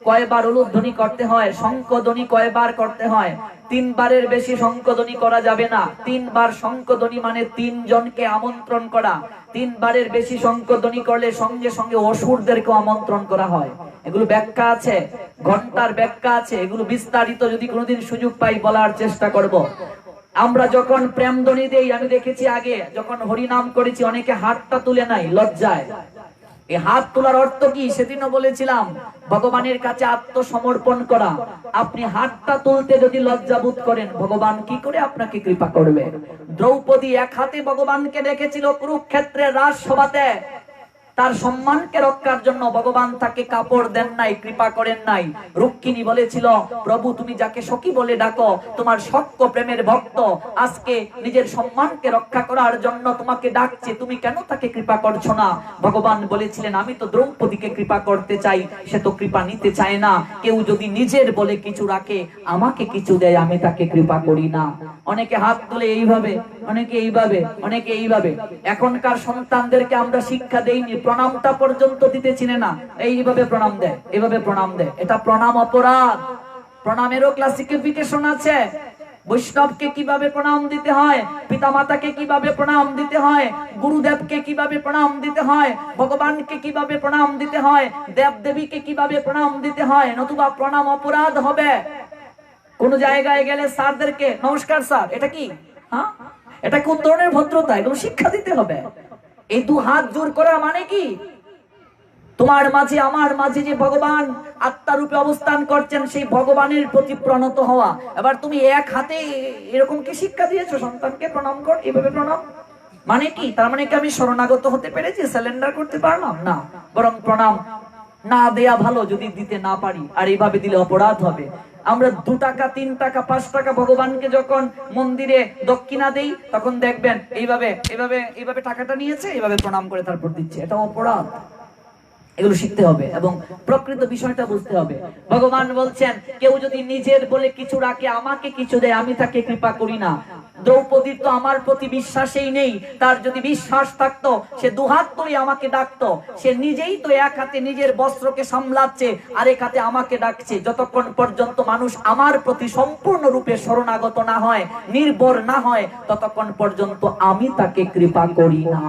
A: কয়বার উলুধ্বনি করতে হয়, শঙ্খধ্বনি কয়বার করতে হয়। 3 বারের বেশি শঙ্খধ্বনি করা যাবে না। 3 বার শঙ্খধ্বনি মানে 3 জনকে আমন্ত্রণ করা। 3 বারের বেশি শঙ্খধ্বনি করলে সঙ্গে সঙ্গে অসুরদেরকে আমন্ত্রণ করা হয়। এগুলো ব্যাখ্যা আছে, ঘন্টার ব্যাখ্যা আছে, এগুলো বিস্তারিত যদি কোনোদিন সুযোগ পাই বলার চেষ্টা করব। আমরা যখন প্রেমধ্বনি দেই, আমি দেখেছি আগে যখন হরিনাম করেছি অনেকে হাতটা তুলে নাই লজ্জায়। এই হাত তোলার অর্থ কি সেদিনও বলেছিলাম, ভগবানের কাছে আত্মসমর্পণ করা। আপনি হাতটা তুলতে যদি লজ্জাবোধ করেন, ভগবান কি করে আপনাকে কৃপা করবে? দ্রৌপদী এক হাতে ভগবানকে দেখেছিল কুরুক্ষেত্রের রাজসভাতে, তার সম্মানকে রক্ষার জন্য ভগবান তাকে কাপড় দেন নাই, কৃপা করেন নাই। রুক্মিণী বলেছিল, প্রভু তুমি যাকে সখী বলে ডাকো, তোমার সখ্য প্রেমের ভক্ত আজকে নিজের সম্মানকে রক্ষা করার জন্য তোমাকে ডাকছে, তুমি কেন তাকে কৃপা করছো না? ভগবান বলেছিলেন, আমি তো দ্রৌপদীকে কৃপা করতে চাই, সে তো কৃপা নিতে চায় না। কেউ যদি নিজের বলে কিছু রাখে, আমাকে কিছু দেয়, আমি তাকে কৃপা করি না। অনেকে হাত তুলে এইভাবে, অনেকে এইভাবে, অনেকে এইভাবে। এখনকার সন্তানদেরকে আমরা শিক্ষা দেইনি, প্রণামটা পর্যন্ত দিতে চিনে না, এইভাবে প্রণাম দেয়, এইভাবে প্রণাম দেয়। এটা প্রণাম অপরাধ। প্রণামেরও ক্লাসিফিকেশন আছে। বৈষ্ণবকে কিভাবে প্রণাম দিতে হয়, পিতামাতাকে কিভাবে প্রণাম দিতে হয়, গুরুদেবকে কিভাবে প্রণাম দিতে হয়, ভগবানকে কিভাবে প্রণাম দিতে হয়, দেব দেবীকে কিভাবে প্রণাম দিতে হয়, নতুবা প্রণাম অপরাধ হবে। কোন জায়গায় গেলে স্যারদেরকে নমস্কার স্যার, এটা কি? হ্যাঁ, এটা কোন ধরনের ভদ্রতা? এগুলো শিক্ষা দিতে হবে। এই 2 হাত জোর করা মানে কি? তোমার মাঝে আমার মাঝে যে ভগবান আত্মারূপে অবস্থান করছেন, সেই ভগবানের প্রতি প্রণত হওয়া। এবার তুমি এক হাতে এরকম কি শিক্ষা দিয়েছো সন্তানকে? প্রণাম কর, এভাবে প্রণাম মানে কি? তার মানে কি আমি শরণাগত হতে পেরেছি, সারেন্ডার করতে পারলাম না? বরং প্রণাম না দেয়া ভালো যদি দিতে না পারি, আর এইভাবে দিলে অপরাধ হবে। আমরা 2 টাকা 3 টাকা 5 টাকা ভগবানকে যখন মন্দিরে দক্ষিণা দেই, তখন দেখবেন এইভাবে এইভাবে এইভাবে টাকাটা নিয়েছে, এইভাবে প্রণাম করে তারপর দিচ্ছে, এটা অপরাধ। এগুলো শিখতে হবে এবং প্রকৃত বিষয়টা বুঝতে হবে। ভগবান বলছেন, কেউ যদি নিজের বলে কিছু রাখে, আমাকে কিছু দেয়, আমি তাকে কৃপা করি না। দ্রৌপদীর তো আমার প্রতি বিশ্বাসই নেই। তার যদি বিশ্বাস থাকতো, সে 2 হাত তুলে আমাকে ডাকতো। সে নিজেই তো এক হাতে নিজের বস্ত্রকে সামলাচ্ছে, আর এক হাতে আমাকে ডাকছে। যতক্ষণ পর্যন্ত মানুষ আমার প্রতি সম্পূর্ণরূপে শরণাগত না হয়, নির্ভর না হয়, ততক্ষণ পর্যন্ত আমি তাকে কৃপা করি না।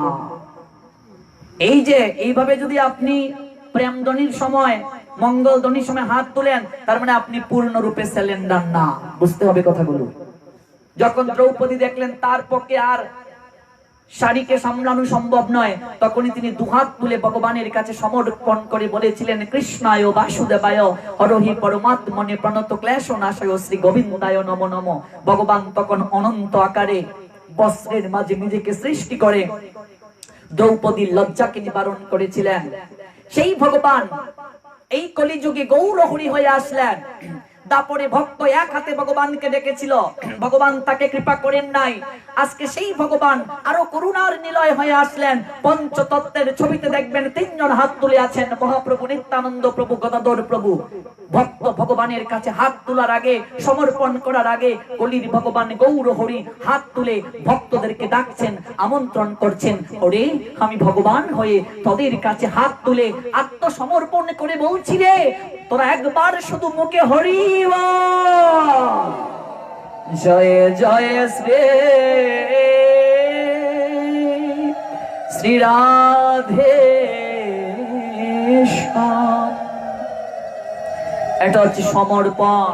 A: এই যে এইভাবে যদি আপনি প্রেমধ্বনির সময়, মঙ্গল ধ্বনির সময় হাত তুলেন, তার মানে আপনি পূর্ণরূপে সারেন্ডার না। বুঝতে হবে কথাগুলো। যখন দ্রৌপদী দেখলেন তার পক্ষে আর শাড়িকে সামলানো সম্ভব নয়, তখনই তিনি 2 হাত তুলে ভগবানের কাছে সমর্পণ করে বলেছিলেন, কৃষ্ণায় বাসুদেবায় হরহি পরমাত্মনে প্রণত ক্লেশ নাশয় শ্রী গোবিন্দায় নমো নমো। ভগবান তখন অনন্ত আকারে বস্ত্রের মাঝে নিজেকে সৃষ্টি করে দ্রৌপদীর লজ্জাকে নিবারণ করেছিলেন। সেই ভগবান এই কলিযুগে গৌর হরি হয়ে আসলেন। দাপরে ভক্ত এক হাতে ভগবানকে ডেকেছিল, ভগবান তাকে কৃপা করেন নাই। আজকে সেই ভগবান আরো করুণার নিলয় হয়ে আসলেন। পঞ্চতত্ত্বের ছবিতে দেখবেন তিনজন হাত তুলে আছেন, মহাপ্রভু, নিত্যানন্দ প্রভু, গদাধর প্রভু। ভক্ত ভগবানের কাছে হাত তোলার আগে, সমর্পণ করার আগে কলির ভগবান গৌর হরি হাত তুলে ভক্তদেরকে ডাকছেন, আমন্ত্রণ করছেন, ওরে আমি ভগবান হয়ে তোদের কাছে হাত তুলে আত্মসমর্পণ করে বলছি রে, তোরা একবার শুধু মুখে হরি বল, জয় জয় শ্রী শ্রী রাধে শ্যাম। এটা হচ্ছে সমর্পণ।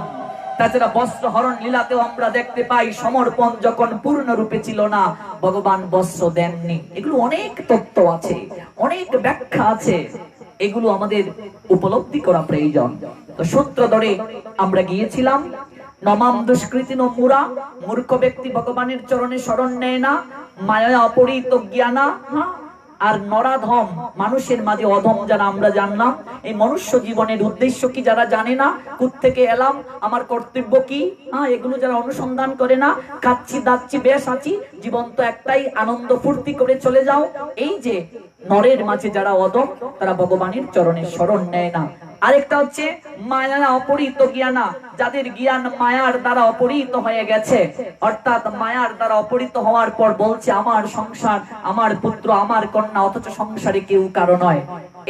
A: তাছাড়া বস্ত্র হরণ লীলাতেও আমরা দেখতে পাই সমর্পণ যখন পূর্ণরূপে ছিল না, ভগবান বস্ত্র দেননি। এগুলো অনেক তত্ত্ব আছে, অনেক ব্যাখ্যা আছে, এগুলো আমাদের উপলব্ধি করা প্রয়োজন। তো সূত্র ধরে আমরা গিয়েছিলাম, নমাম দুষ্কৃতি মুরা, মূর্খ ব্যক্তি ভগবানের চরণে শরণ নেয় না, মায়া অপরিত জ্ঞানা, আর নরাধম মানুষের মাঝে অধম যারা আমরা জানলাম। এই মনুষ্য জীবনের উদ্দেশ্য কি যারা জানে না, কোত্থেকে এলাম, আমার কর্তব্য কি, এগুলো যারা অনুসন্ধান করে না, খাচ্ছি দাচ্ছি বেশ আছি, জীবন তো একটাই, আনন্দ ফুর্তি করে চলে যাও, এই যে নরের মাঝে যারা অধম, তারা ভগবানের চরণে শরণ নেয় না। আরেকটা হচ্ছে মায়া অপরিত জ্ঞানা, যাদের জ্ঞান মায়ার দ্বারা অপরিত হয়ে গেছে, অর্থাৎ মায়ার দ্বারা অপরিত হওয়ার পর বলছে আমার সংসার, আমার পুত্র, আমার কন্যা, অথচ সংসারে কেউ কারো নয়।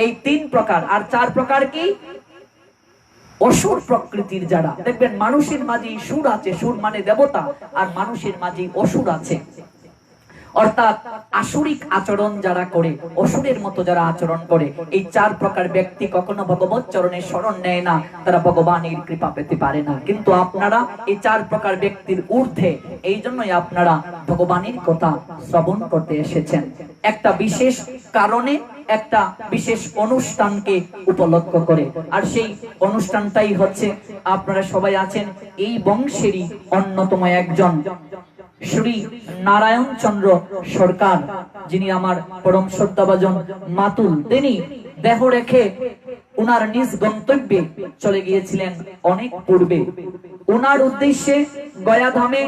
A: এই তিন প্রকার। আর চার প্রকার কি? অসুর প্রকৃতির যারা, দেখবেন মানুষের মাঝে সুর আছে, সুর মানে দেবতা, আর মানুষের মাঝে অসুর আছে, অর্থাৎ আসুরিক আচরণ যারা করে, অসুরের মতো যারা আচরণ করে, এই চার প্রকার ব্যক্তি কখনো ভগবত চরণে শরণ নেয় না, তারা ভগবানের কৃপা পেতে পারে না। কিন্তু আপনারা এই চার প্রকার ব্যক্তির ঊর্ধ্বে, এই জন্যই আপনারা ভগবানের কথা শ্রবণ করতে এসেছেন। একটা বিশেষ কারণে, একটা বিশেষ অনুষ্ঠানকে উপলক্ষ করে, আর সেই অনুষ্ঠানটাই হচ্ছে, আপনারা সবাই আছেন এই বংশেরই অন্যতম একজন শ্রী নারায়ণ চন্দ্র সরকার, যিনি আমার পরম শ্রদ্ধাভাজন মাতুল। তিনি দেহ রেখে উনার নিজ গন্তব্যে চলে গিয়েছিলেন অনেক পূর্বে। উনার উদ্দেশ্যে গয়া ধামে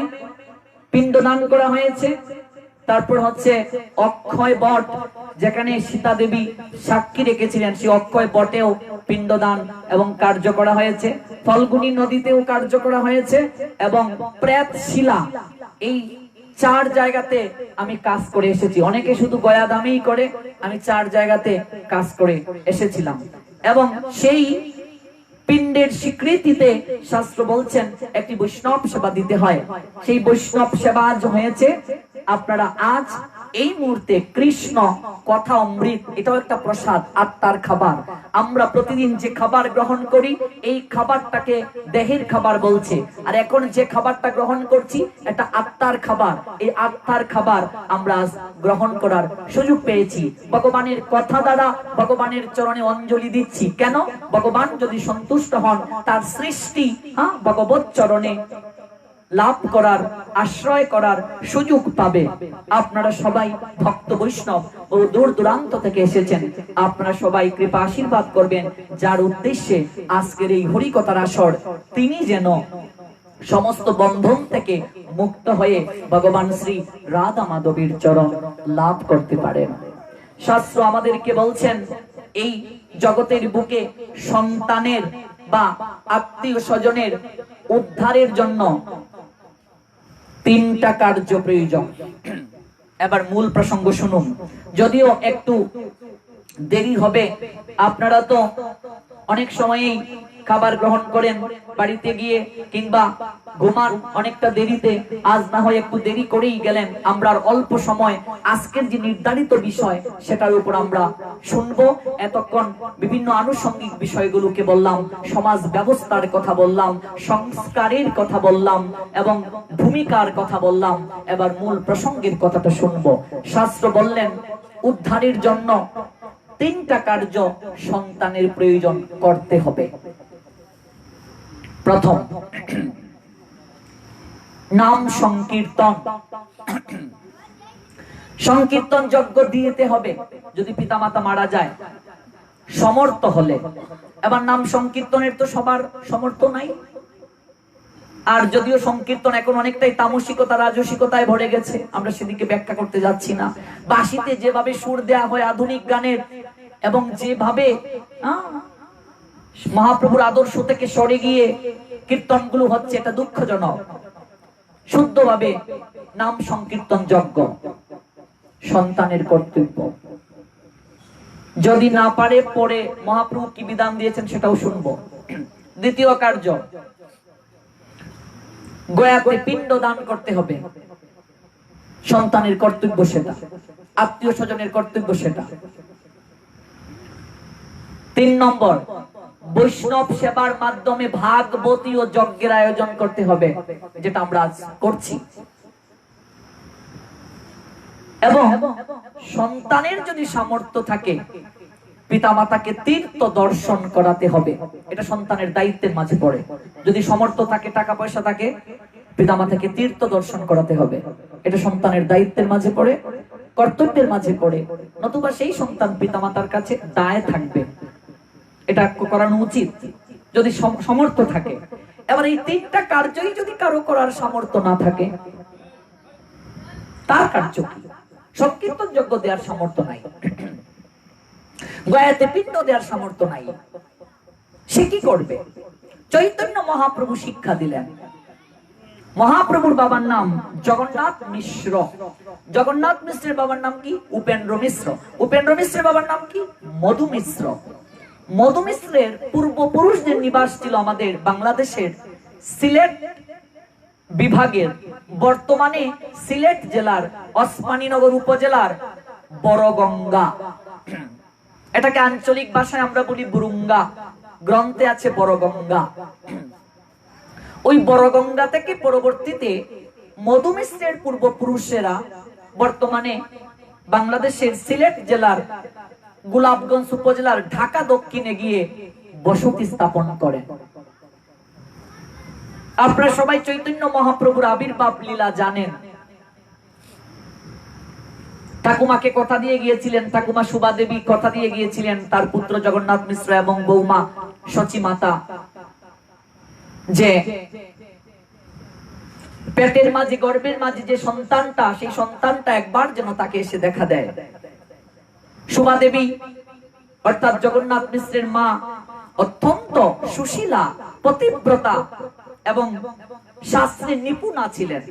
A: পিণ্ডদান করা হয়েছে। তারপর হচ্ছে অক্ষয় বট, যেখানে সীতা দেবী সাক্ষী রেখেছিলেন, সেই অক্ষয় বটেও পিণ্ডদান এবং কার্য করা হয়েছে। ফলগুনি নদীতেও কার্য করা হয়েছে, এবং প্রেত শিলা, এই চার জায়গাতে আমি কাজ করে এসেছি। অনেকে শুধু গয়া ধামেই করে, আমি চার জায়গাতে কাজ করে এসেছিলাম। এবং সেই পিণ্ডের স্বীকৃতিতে শাস্ত্র বলছেন একটি বৈষ্ণব সেবা দিতে হয়। সেই বৈষ্ণব সেবা আজ হয়েছে। আপনারা আজ এই মুহূর্তে কৃষ্ণ কথা অমৃত, এটাও একটা প্রসাদ, আত্মার খাবার। আমরা প্রতিদিন যে খাবার গ্রহণ করি, এই খাবারটাকে দেহের খাবার বলছে, আর এখন যে খাবারটা গ্রহণ করছি এটা আত্মার খাবার। এই আত্মার খাবার আমরা আজ গ্রহণ করার সুযোগ পেয়েছি। ভগবানের কথা দ্বারা ভগবানের চরণে অঞ্জলি দিচ্ছি। কেন? ভগবান যদি সন্তুষ্ট হন, তার সৃষ্টি ভগবত চরণে লাভ করার, আশ্রয় করার সুযোগ পাবে। আপনারা সবাই ভক্ত বৈষ্ণব ও দূর দূরান্ত থেকে এসেছেন, আপনারা সবাই কৃপা আশীর্বাদ করবেন, যার উদ্দেশ্যে আজকের এই হরিকথার আসর, তিনি যেন সমস্ত বন্ধন থেকে মুক্ত হয়ে ভগবান শ্রী রাধা মাধবীর চরণ লাভ করতে পারেন। শাস্ত্র আমাদেরকে বলছেন, এই জগতের বুকে সন্তানের বা আত্মীয় স্বজনের উদ্ধারের জন্য তিনটা কার্য প্রয়োজন। এবার মূল প্রসঙ্গ শুনুন, যদিও একটু দেরি হবে। আপনারা তো অনেক সময়ই খাবার গ্রহণ করেন বাড়িতে গিয়ে, কিংবা ঘুমান অনেকটা দেরিতে। আজ না হয় একটু দেরি করেই গেলেন। আমরা অল্প সময় আজকের যে নির্ধারিত বিষয় সেটার উপর আমরা শুনবো। এতক্ষণ বিভিন্ন আনুষঙ্গিক বিষয়গুলোকে বললাম, সমাজ ব্যবস্থার কথা বললাম, সংস্কারের কথা বললাম, এবং ভূমিকার কথা বললাম। এবার মূল প্রসঙ্গের কথাটা শুনবো। শাস্ত্র বললেন উদ্ধারের জন্য তিনটা কার্য সন্তানের প্রয়োজন করতে হবে। প্রথম, নাম সংকীর্তন। সংকীর্তন যজ্ঞ দিতে হবে যদি পিতামাতা মারা যায়, সমর্থ হলে। এবার নাম সংকীর্তনের তো সবার সমর্থ নাই, আর যদিও সংকীর্তন এখন অনেকটাই তামসিকতা রাজসিকতায় ভরে গেছে, আমরা সেদিকে ব্যাখ্যা করতে যাচ্ছি না। বাঁশিতে যেভাবে সুর দেয়া হয় আধুনিক গানের, এবং যেভাবে মহাপ্রভুর আদর্শ থেকে সরে গিয়ে কীর্তনগুলো হচ্ছে, এটা দুঃখজনক। শুদ্ধভাবে নাম সংকীর্তন যজ্ঞ সন্তানের কর্তব্য। যদি না পারে পরে মহাপ্রভু কি বিধান দিয়েছেন সেটাও শুনবো। দ্বিতীয় কার্য, গয়াতে পিণ্ড দান করতে হবে, সন্তানের কর্তব্য সেটা, আত্মীয় স্বজনের কর্তব্য সেটা। 3 নম্বর, বৈষ্ণব সেবার মাধ্যমে ভাগবতী ও যজ্ঞের আয়োজন করতে হবে, যেটা আমরা আজ করছি। এবং সন্তানের যদি সামর্থ্য থাকে পিতামাতাকে তীর্থ দর্শন করাতে হবে, এটা সন্তানের দায়িত্বের মাঝে পড়ে। যদি সামর্থ্য থাকে, টাকা পয়সা থাকে, পিতামাতাকে তীর্থ দর্শন করাতে হবে, এটা সন্তানের দায়িত্বের মাঝে পড়ে, কর্তব্যের মাঝে পড়ে। নতুবা সেই সন্তান পিতামাতার কাছে দায় থাকবে, এটা করানো উচিত যদি সামর্থ্য থাকে। এবার এই 3টা কার্যই যদি কারো করার সামর্থ্য না থাকে, তার কার্য কি? সংকীর্তন যজ্ঞ দেওয়ার সামর্থ্য নাই, গয়াতে পিণ্ড দেওয়ার সামর্থ্য নাই, সে কি করবে? চৈতন্য মহাপ্রভু শিক্ষা দিলেন। মহাপ্রভুর বাবার নাম জগন্নাথ মিশ্র। জগন্নাথ মিশ্রের বাবার নাম কি? উপেন্দ্র মিশ্র। উপেন্দ্র মিশ্রের বাবার নাম কি? মধু মিশ্র। মধু মিশ্রের পূর্বপুরুষদের নিবাস ছিল আমাদের বাংলাদেশের সিলেট বিভাগের, বর্তমানে সিলেট জেলার ওসমানীনগর উপজেলার বড়গঙ্গা, এটাকে আঞ্চলিক ভাষায় আমরা বলি বুরুঙ্গা, গ্রন্থে আছে বড়গঙ্গা। ওই বড়গঙ্গা থেকে পরবর্তীতে মধু মিশ্রের পূর্বপুরুষেরা বর্তমানে বাংলাদেশের সিলেট জেলার গোলাপগঞ্জ উপজেলার ঢাকা দক্ষিণে গিয়ে বসতি স্থাপন করেন। আপনারা সবাই চৈতন্য মহাপ্রভুর আবির্ভাব লীলা জানেন। ঠাকুমাকে কথা দিয়ে গিয়েছিলেন, ঠাকুমা সুবা দেবী কথা দিয়ে গিয়েছিলেন তার পুত্র জগন্নাথ মিশ্র এবং বৌমা সচী মাতা, যে পেটের মাঝে, গর্ভের মাঝে যে সন্তানটা, সেই সন্তানটা একবার যেন তাকে এসে দেখা দেয়। সুবা দেবী অর্থাৎ জগন্নাথ মিশ্রের মা অত্যন্ত সুশীলা, পতিব্রতা এবং শাস্ত্রে নিপুণা ছিলেন।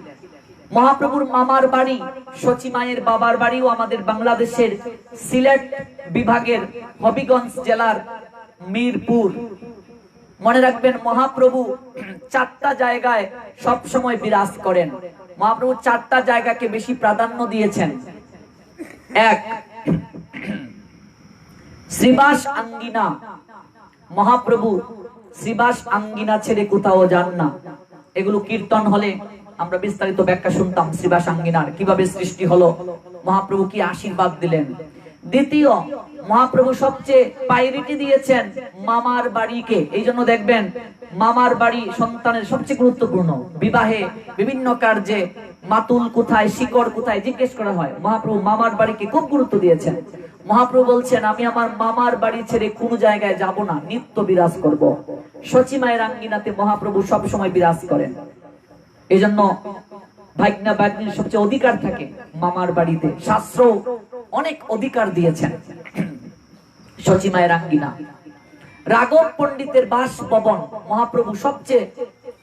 A: মহাপ্রভুর মামার বাড়ি, সচী মায়ের বাবার বাড়িও আমাদের বাংলাদেশের সিলেট বিভাগের হবিগঞ্জ জেলার মিরপুর। মনে রাখবেন, মহাপ্রভু 4টা জায়গায় সব সময় বিরাজ করেন। মহাপ্রভু 4টা জায়গাকে বেশি প্রাধান্য দিয়েছেন। 1, শ্রীবাস আঙ্গিনা। মহাপ্রভু শ্রীবাস আঙ্গিনা ছেড়ে কোথাও যান না। এগুলো কীর্তন হলে আমরা বিস্তারিত ব্যাখ্যা শুনতাম শ্রীবাস আঙ্গিনার, কিভাবে সৃষ্টি হলো, মহাপ্রভু কি আশীর্বাদ দিলেন। দ্বিতীয়, মহাপ্রভু সবচেয়ে প্রায়োরিটি দিয়েছেন মামার বাড়িকে। এই জন্য দেখবেন মামার বাড়ি সন্তানের সবচেয়ে গুরুত্বপূর্ণ। বিবাহে, বিভিন্ন কার্যে মাতুল কোথায়, শিকড় কোথায় জিজ্ঞেস করা হয়। মহাপ্রভু মামার বাড়িকে খুব গুরুত্ব দিয়েছেন। মহাপ্রভু বলছেন, আমি আমার মামার বাড়ি ছেড়ে কোন জায়গায় যাব না, নিত্য বিরাজ করব। সচী মায়ের আঙ্গিনাতে মহাপ্রভু সব সময় বিরাজ করেন। এই জন্য ভাগ্না ভাগ্নির সবচেয়ে অধিকার থাকে মামার বাড়িতে। শাস্ত্র অনেক অধিকার দিয়েছেন। সচী মায়ের আঙ্গিনা। রাঘব পণ্ডিতের বাসভবন মহাপ্রভু সবচেয়ে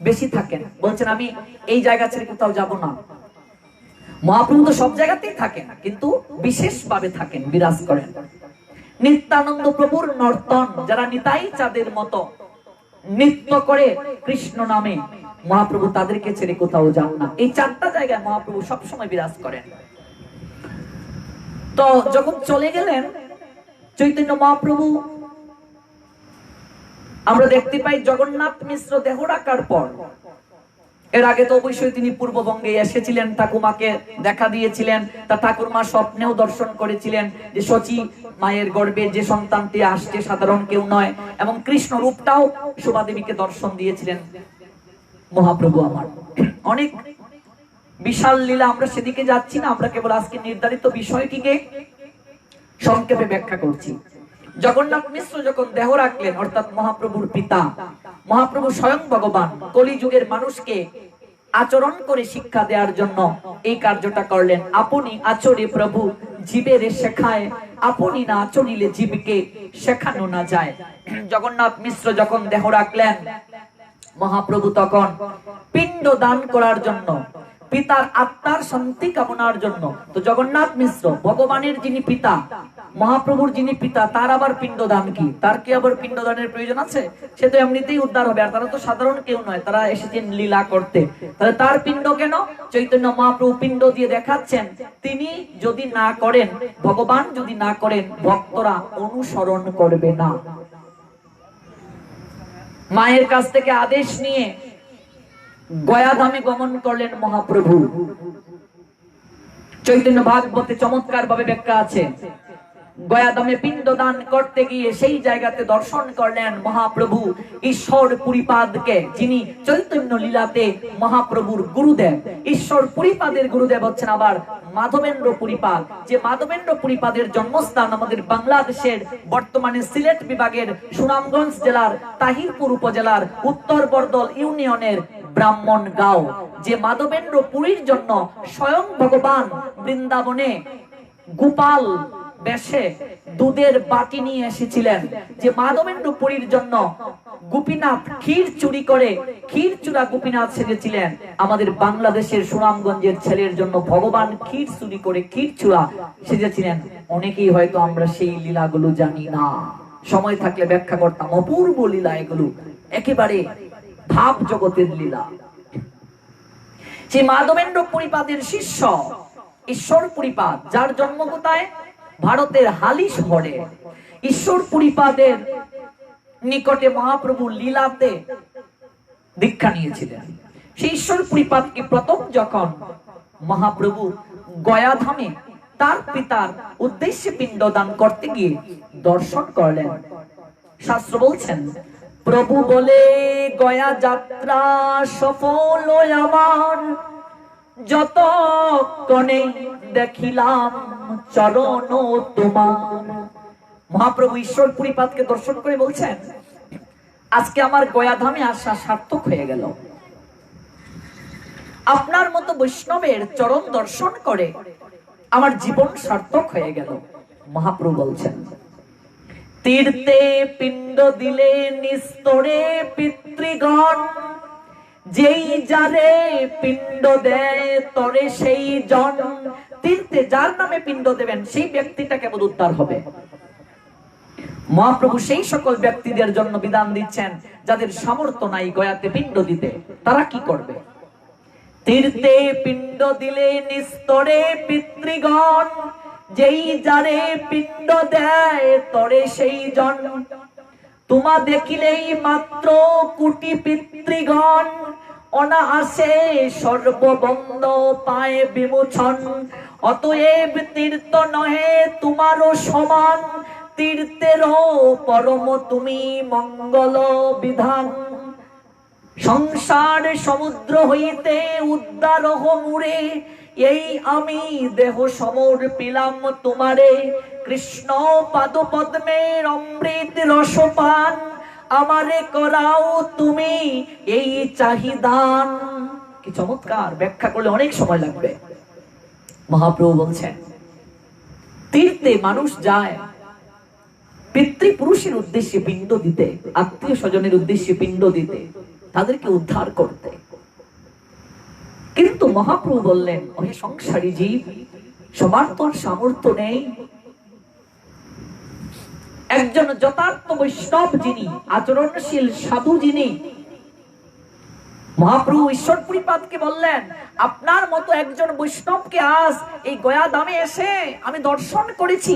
A: বেশি থাকেন। বলছেন, আমি এই জায়গা ছেড়ে কোথাও যাব না। মহাপ্রভু তো সব জায়গাতেই থাকেন, কিন্তু বিশেষভাবে থাকেন, বিরাজ করেন। নিত্যানন্দ প্রভুর নর্তন, যারা নিতাই চাঁদের মতো নৃত্য করে কৃষ্ণ নামে, মহাপ্রভু তাদেরকে ছেড়ে কোথাও যান না। এই 4টা জায়গায় মহাপ্রভু সবসময় বিরাজ করেন। তো যখন চলে গেলেন চৈতন্য মহাপ্রভু, আমরা দেখতে পাই জগন্নাথ মিশ্র দেহ রাখার পর, এর আগে তো অবশ্যই তিনি পূর্ববঙ্গে এসেছিলেন, ঠাকুমাকে দেখা দিয়েছিলেন, তার ঠাকুরমা স্বপ্নেও দর্শন করেছিলেন যে সচী মায়ের গর্ভে যে সন্তানটি আসছে সাধারণ কেউ নয়, এবং কৃষ্ণ রূপটাও শোভা দেবীকে দর্শন দিয়েছিলেন মহাপ্রভু। আমার অনেক বিশাল লীলা, আমরা সেদিকে যাচ্ছি না, আমরা কেবল আজকে নির্ধারিত বিষয়টিকে সংক্ষেপে ব্যাখ্যা করছি। জগন্নাথ মিশ্র যখন দেহ রাখলেন, অর্থাৎ মহাপ্রভুর পিতা, মহাপ্রভু স্বয়ং ভগবান কলিযুগের মানুষকে আচরণ করে শিক্ষা দেওয়ার জন্য এই কার্যটা করলেন। আপনি আচরে প্রভু জীবের শেখায়, আপনি না আচরিলে জীবকে শেখানো না যায়। জগন্নাথ মিশ্র যখন দেহ রাখলেন, মহাপ্রভু তখন পিণ্ড দান করার জন্য, পিতার আত্মার শান্তি কামনার জন্য, তো জগন্নাথ মিশ্র ভগবানের যিনি পিতা, মহাপ্রভুর যিনি পিতা, তার আবার পিণ্ড দান কি? তার কি আবার পিণ্ড দানের প্রয়োজন আছে? সে তো এমনিতেই উদ্ধার হবে, আর তারা তো সাধারণ কেউ নয়, তারা এসেছেন লীলা করতে। তাহলে তার পিণ্ড কেন? চৈতন্য মহাপ্রভু পিণ্ড দিয়ে দেখাচ্ছেন, তিনি যদি না করেন, ভগবান যদি না করেন, ভক্তরা অনুসরণ করবে না। মায়ের কাছ থেকে আদেশ নিয়ে গয়াধামে গমন করলেন মহাপ্রভু। চৈতন্য ভাগবতে চমৎকার ভাবে ব্যাখ্যা আছে। গয়াধামে পিণ্ড দান করতে গিয়ে সেই জায়গাতে দর্শন করলেন মহাপ্রভু ঈশ্বর পুরীপাদকে, যিনি চৈতন্য লীলাতে মহাপ্রভুর গুরুদেব। ঈশ্বর পুরীপাদের গুরুদেব হচ্ছেন আবার মাধবেন্দ্র পুরীপাদ, যে মাধবেন্দ্র পুরীপাদের জন্মস্থান আমাদের বাংলাদেশের বর্তমানে সিলেট বিভাগের সুনামগঞ্জ জেলার তাহিরপুর উপজেলার উত্তর বরদল ইউনিয়নের ব্রাহ্মণগাঁও। যে মাধবেন্দ্র পুরীর জন্য স্বয়ং ভগবান বৃন্দাবনে গোপাল বেশে দুধের বাটি নিয়ে এসেছিলেন, যে মাধবেন্দ্র পুরীর জন্য গোপীনাথ ক্ষীর চুরি করে ক্ষীর চূড়া গোপীনাথ সেজেছিলেন, আমাদের বাংলাদেশের সুনামগঞ্জের ছেলের জন্য ভগবান ক্ষীর চুরি করে ক্ষীর চূড়া সেজেছিলেন। অনেকেই হয়তো আমরা সেই লীলাগুলো জানি না, সময় থাকলে ব্যাখ্যা করতাম। অপূর্ব লীলা এগুলো, একেবারে ভাব জগতের লীলা। যে মাধবেন্দ্র পুরীপাদের শিষ্য ঈশ্বর পুরীপাদ, যার জন্ম কোথায়? ভারতের হালি শহরে। ঈশ্বর পুরীপাদের নিকটে মহাপ্রভু লীলাতে দীক্ষা নিয়েছিলেন। সেই ঈশ্বর পুরীপাদকে প্রথম যখন মহাপ্রভু গয়াধামে তার পিতার উদ্দেশ্যে পিণ্ডদান করতে গিয়ে দর্শন করলেন, শাস্ত্র বলছেন, প্রভু বলে গয়া যাত্রা সফল আমার, যত কনে দেখিলাম চরণ তোমার। মহাপ্রভু ঈশ্বর পুরীপাদকে দর্শন করে বলছেন, আজকে আমার গয়াধামে আসা সার্থক হয়ে গেল। আপনার মতো বৈষ্ণবের চরণ দর্শন করে আমার জীবন সার্থক হয়ে গেল। মহাপ্রভু বলছেন, তীর্থে পিণ্ড দিলে নিস্তরে পিতৃগণ, যেই যারে পিণ্ড দেয় তরে সেই জন। তীর্থে যার নামে পিণ্ড দেবেন সেই ব্যক্তিটা কেবল উদ্ধার হবে। মহাপ্রভু সেই সকল ব্যক্তিদের জন্য বিধান দিচ্ছেন যাদের সামর্থ্য নাই গয়াতে পিণ্ড দিতে, তারা কি করবে? তীর্থে পিণ্ড দিলে নিস্তরে পিতৃগণ, যেই যারে পিণ্ড দেয় তরে সেই জন। তোমা দেখিলেই মাত্র কোটি পিতৃগণ, অনায়াসে সর্ববন্ধ পায় বিমোচন। অতএব তীর্থ নহে তোমারও সমান, তীর্থেরও পরম তুমি মঙ্গল বিধান। সংসার সমুদ্র হইতে উদ্ধার মুরে, এই আমি দেহ সমর পিলাম তোমারে। কৃষ্ণ পাদ পদ্মের অমৃত রসপান, আমারে করাও তুমি এই চাহিদান। কি চমৎকার ব্যাখ্যা করলে অনেক সময় লাগবে। মহাপ্রভু বলছেন, তীর্থে মানুষ যায় পিতৃপুরুষের উদ্দেশ্যে পিণ্ড দিতে, আত্মীয় স্বজনের উদ্দেশ্যে পিণ্ড দিতে, তাদেরকে উদ্ধার করতে। কিন্তু মহাপ্রভু বললেন, ওহে সংসারী জীব, সবার তো সামর্থ্য নেই। একজন যথার্থ বৈষ্ণব যিনি, আচরণশীল সাধু যিনি, মহাপ্রভু ঈশ্বর পুরীপাদকে বললেন, আপনার মতো একজন বৈষ্ণবকে আজ এই গয়া ধামে এসে আমি দর্শন করেছি,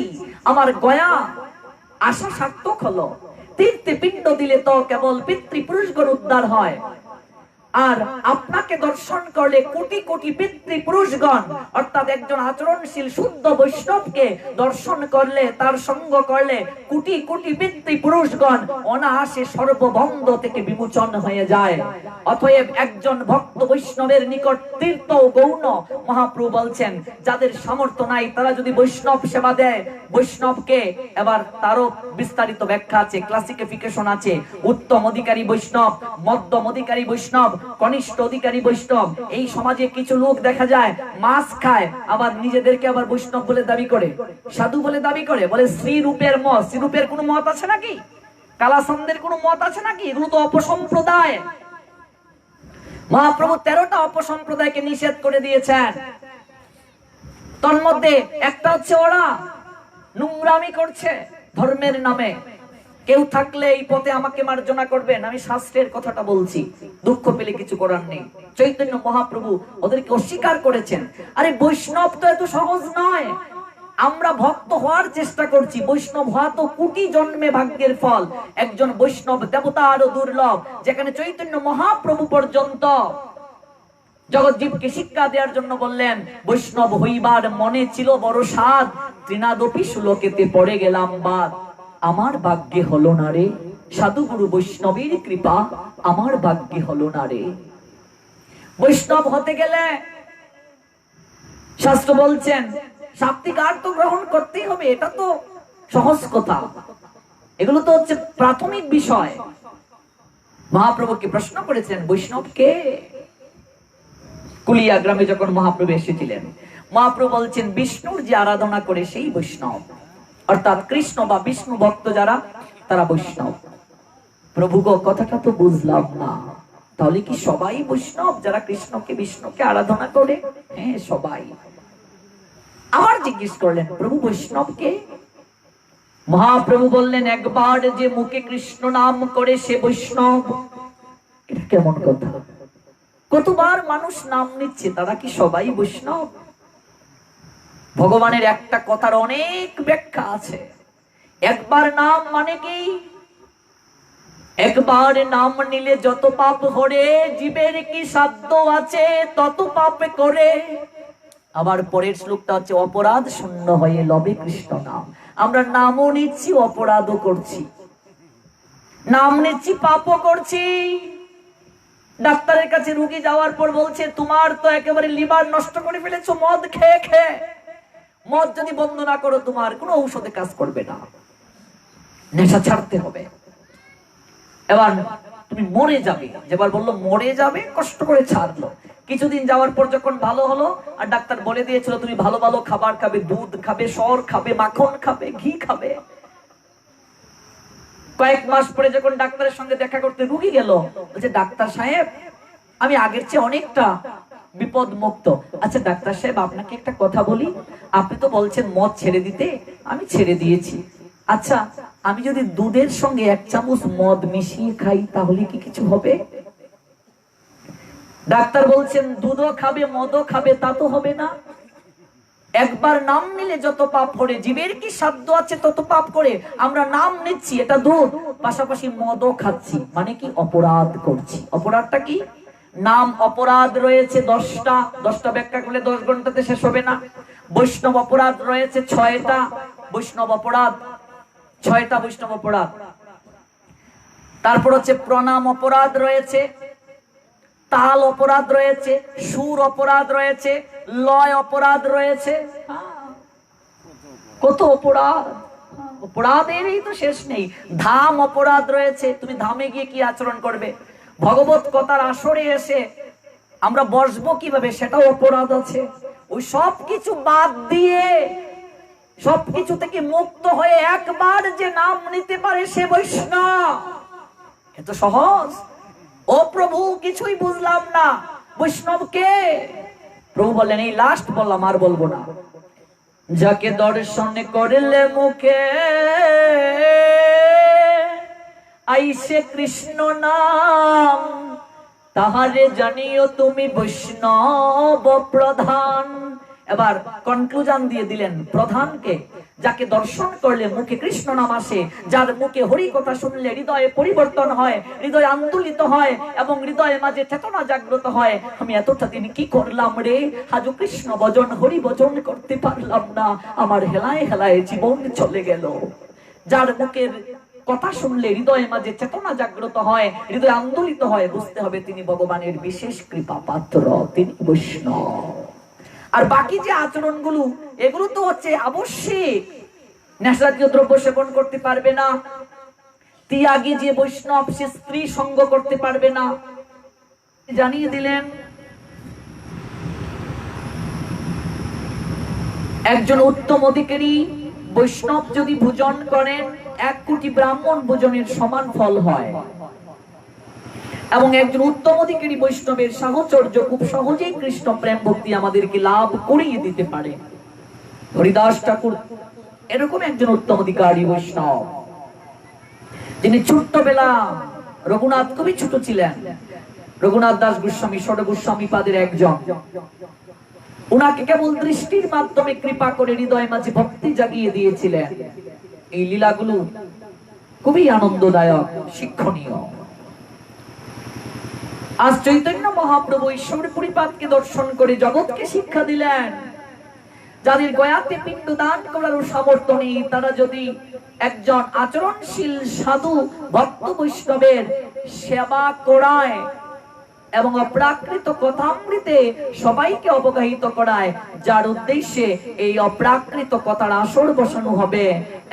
A: আমার গয়া আশা সার্থক হলো। তীর্থে পিণ্ড দিলে তো কেবল পিতৃপুরুষগণ উদ্ধার হয়। আর আপনাকে দর্শন করলে কোটি কোটি পিতৃপুরুষগণ অর্থাৎ একজন আচরণশীল শুদ্ধ বৈষ্ণবকে দর্শন করলে, তার সঙ্গ করলে কোটি কোটি পিতৃপুরুষগণ অনায়াসে সর্ববন্ধ থেকে বিমোচন হয়ে যায়। অতএব একজন ভক্ত বৈষ্ণবের নিকট তীর্থ গৌণ। মহাপ্রভু বলছেন যাদের সামর্থ্য নাই তারা যদি বৈষ্ণব সেবা দেয়, বৈষ্ণবকে, এবার তারও বিস্তারিত ব্যাখ্যা আছে, ক্লাসিফিকেশন আছে। উত্তম অধিকারী বৈষ্ণব, মধ্যম অধিকারী বৈষ্ণব, কনিষ্ঠ অধিকারী বৈষ্ণব। এই সমাজে কিছু লোক দেখা যায় মাছ খায়, আবার নিজেদেরকে আবার বৈষ্ণব বলে দাবি করে, সাধু বলে দাবি করে, বলে শ্রীরূপের মত। শ্রীরূপের কোনো মত আছে নাকি? কালাসন্দের কোনো মত আছে নাকি? এগুলো তো অপসম্প্রদায়। মহাপ্রভু 13টা অপসম্প্রদায়কে নিষেধ করে দিয়েছেন। তার মধ্যে একটা হচ্ছে ওরা নোংরামি করছে ধর্মের নামে। কেউ থাকলে এই পথে আমাকে মার্জনা করবেন, আমি শাস্ত্রের কথাটা বলছি, দুঃখ পেলে কিছু করার নেই। চৈতন্য মহাপ্রভু ওদেরকে অস্বীকার করেছেন। আরে বৈষ্ণব তো এত সহজ নয়। আমরা ভক্ত হওয়ার চেষ্টা করছি, বৈষ্ণব হওয়া তো কোটি জন্মে ভাগ্যের ফল। একজন বৈষ্ণব দেবতা আরো দুর্লভ, যেখানে চৈতন্য মহাপ্রভু পর্যন্ত জগৎজীবকে শিক্ষা দেওয়ার জন্য বললেন, বৈষ্ণব হইবার মনে ছিল বড় সাধ, তৃণাদপি শ্লোকেতে পড়ে গেলাম বাদ। আমার ভাগ্যে হলো না রে, সাধু গুরু বৈষ্ণবের কৃপা আমার ভাগ্যে হলো না রে। বৈষ্ণব হতে গেলে শাস্ত্র বলছেন শাব্দিক অর্থ গ্রহণ করতেই হবে, এটা তো সহজ কথা। এগুলো তো হচ্ছে প্রাথমিক বিষয়। মহাপ্রভুকে প্রশ্ন করেছেন বৈষ্ণব কে? কুলিয়া গ্রামে যখন মহাপ্রভু এসেছিলেন, মহাপ্রভু বলছেন বিষ্ণুর যে আরাধনা করে সেই বৈষ্ণব, অর্থাৎ কৃষ্ণ বা বিষ্ণু ভক্ত যারা তারা বৈষ্ণব। প্রভু গো, কথাটা তো বুঝলাম না, তাহলে কি সবাই বৈষ্ণব যারা কৃষ্ণকে বিষ্ণুকে আরাধনা করে? হ্যাঁ, সবাই। আবার জিজ্ঞেস করলেন প্রভু বৈষ্ণব কে? মহাপ্রভু বললেন একবার যে মুখে কৃষ্ণ নাম করে সে বৈষ্ণব। এটা কেমন কথা? কতবার মানুষ নাম নিচ্ছে, তারা কি সবাই বৈষ্ণব? ভগবানের একটা কথার অনেক ব্যাখ্যা আছে। একবার নাম মানে কি? একবার নাম নিলে যত পাপ হরে, জীবের কি সাধ্য আছে তত পাপে করে। আবার পরের শ্লোকটা হচ্ছে অপরাধ শূন্য হয়ে লবে কৃষ্ণ নাম। আমরা নামও নিচ্ছি, অপরাধও করছি, নাম নিচ্ছি, পাপও করছি। ডাক্তারের কাছে রোগী যাওয়ার পর বলছে তোমার তো একেবারে লিভার নষ্ট করে ফেলেছো মদ খেয়ে খেয়ে, মদ যদি বন্ধ না করো তোমার কোনো ঔষধে কাজ করবে না, নেশা ছাড়তে হবে, এবার তুমি মরে যাবে। যেবার বললো মরে যাবে, কষ্ট করে ছাড়লো। কিছুদিন যাওয়ার পর যখন ভালো হলো, আর ডাক্তার বলে দিয়েছিল তুমি ভালো ভালো খাবার খাবে, দুধ খাবে, সর খাবে, মাখন খাবে, ঘি খাবে। কয়েক মাস পরে যখন ডাক্তারের সঙ্গে দেখা করতে রুগী গেল, বলছে ডাক্তার সাহেব আমি আগের চেয়ে অনেকটা বিপদ মুক্ত। আচ্ছা ডাক্তার সাহেব আপনাকে একটা কথা বলি, আপনি তো বলছেন মদ ছেড়ে দিতে, আমি ছেড়ে দিয়েছি। আচ্ছা আমি যদি দুধের সঙ্গে 1 চামচ মদ মিশিয়ে খাই তাহলে কি কিছু হবে? ডাক্তার বলছেন দুধও খাবে মদও খাবে, তা তো হবে না। একবার নাম নিলে যত পাপ করে, জীবের কি সাধ্য আছে তত পাপ করে। আমরা নাম নিচ্ছি, এটা দুধ, পাশাপাশি মদও খাচ্ছি, মানে কি অপরাধ করছি। অপরাধটা কি? নাম অপরাধ রয়েছে 10টা, 10টা ব্যাখ্যা করলে 10 ঘন্টাতে শেষ হবে না। বৈষ্ণব অপরাধ রয়েছে 6টা, বৈষ্ণব অপরাধ 6টা বৈষ্ণব অপরাধ। তারপর হচ্ছে প্রণাম অপরাধ রয়েছে, তাল অপরাধ রয়েছে, সুর অপরাধ রয়েছে, লয় অপরাধ রয়েছে। কত অপরাধ, অপরাধেরই তো শেষ নেই। ধাম অপরাধ রয়েছে, তুমি ধামে গিয়ে কি আচরণ করবে, ভগবত কথার আসরে এসে আমরা বসবো কিভাবে, সেটাও অপরাধ আছে। ওই সব কিছু বাদ দিয়ে, সবকিছু থেকে মুক্ত হয়ে একবার যে নাম নিতে পারে সে বৈষ্ণব। এত সহজ। ও প্রভু কিছুই বুঝলাম না, বৈষ্ণব কে? প্রভু বললেন এই লাস্ট বললাম, আর বলবো না। যাকে দর্শন করলে মুখে আইসে কৃষ্ণ নাম, তাহারে জানিও তুমি বৈষ্ণব প্রধান। এবার কনক্লুশন দিয়ে দিলেন প্রধানকে, যাকে দর্শন করলে মুখে কৃষ্ণ নাম আসে, যার মুখে হরি কথা শুনলে হৃদয়ে পরিবর্তন হয়, হৃদয় আন্দোলিত হয় এবং হৃদয়ের মাঝে চেতনা জাগ্রত হয়। আমি এতটা দিন কি করলাম রে, আজও কৃষ্ণ ভজন হরি ভজন করতে পারলাম না, আমার হেলায় হেলায় জীবন চলে গেল। যার মুখের কথা শুনলে হৃদয়ের মাঝে চেতনা জাগ্রত হয়, হৃদয় আন্দোলিত হয়, বুঝতে হবে তিনি ভগবানের বিশেষ কৃপা পাত্র, তিনি বৈষ্ণব। আর বাকি যে আচরণগুলো, এগুলো তো হচ্ছে আবশ্যিক। নেশাজাতীয় দ্রব্য সেবন করতে পারবে না, ত্যাগী যে বৈষ্ণব সে স্ত্রী সঙ্গ করতে পারবে না। জানিয়ে দিলেন একজন উত্তম অধিকারী বৈষ্ণব যদি ভোজন করেন 1 কোটি ব্রাহ্মণ ভোজনের সমান ফল হয়। এবং একজন উত্তম অধিকারী বৈষ্ণবের সাহচর্য খুব সহজেই কৃষ্ণ প্রেম ভক্তি আমাদেরকে লাভ করিয়ে দিতে পারে। হরিদাস ঠাকুর এরকম একজন উত্তম অধিকারী বৈষ্ণব, যিনি ছোট্টবেলা, রঘুনাথ খুবই ছোট ছিলেন, রঘুনাথ দাস গোস্বামী ষড় গোস্বামী পাদের একজন, উনাকে কেবল দৃষ্টির মাধ্যমে কৃপা করে হৃদয় মাঝে ভক্তি জাগিয়ে দিয়েছিলেন। এই লীলাগুলো খুবই আনন্দদায়ক, শিক্ষণীয়। আজ চৈতন্য মহাপ্রভু ঈশ্বর পরিপাতকে দর্শন করে জগৎকে শিক্ষা দিলেন, যাদের গয়াতে পিণ্ড দান করার সামর্থ্য নেই, তারা যদি একজন আচরণশীল সাধু ভক্ত বৈষ্ণবের সেবা করায় এবং অপ্রাকৃত কথামৃতে সবাইকে অবগাহিত করায়, যার উদ্দেশ্যে এই অপ্রাকৃত কথার আসর বসানো হবে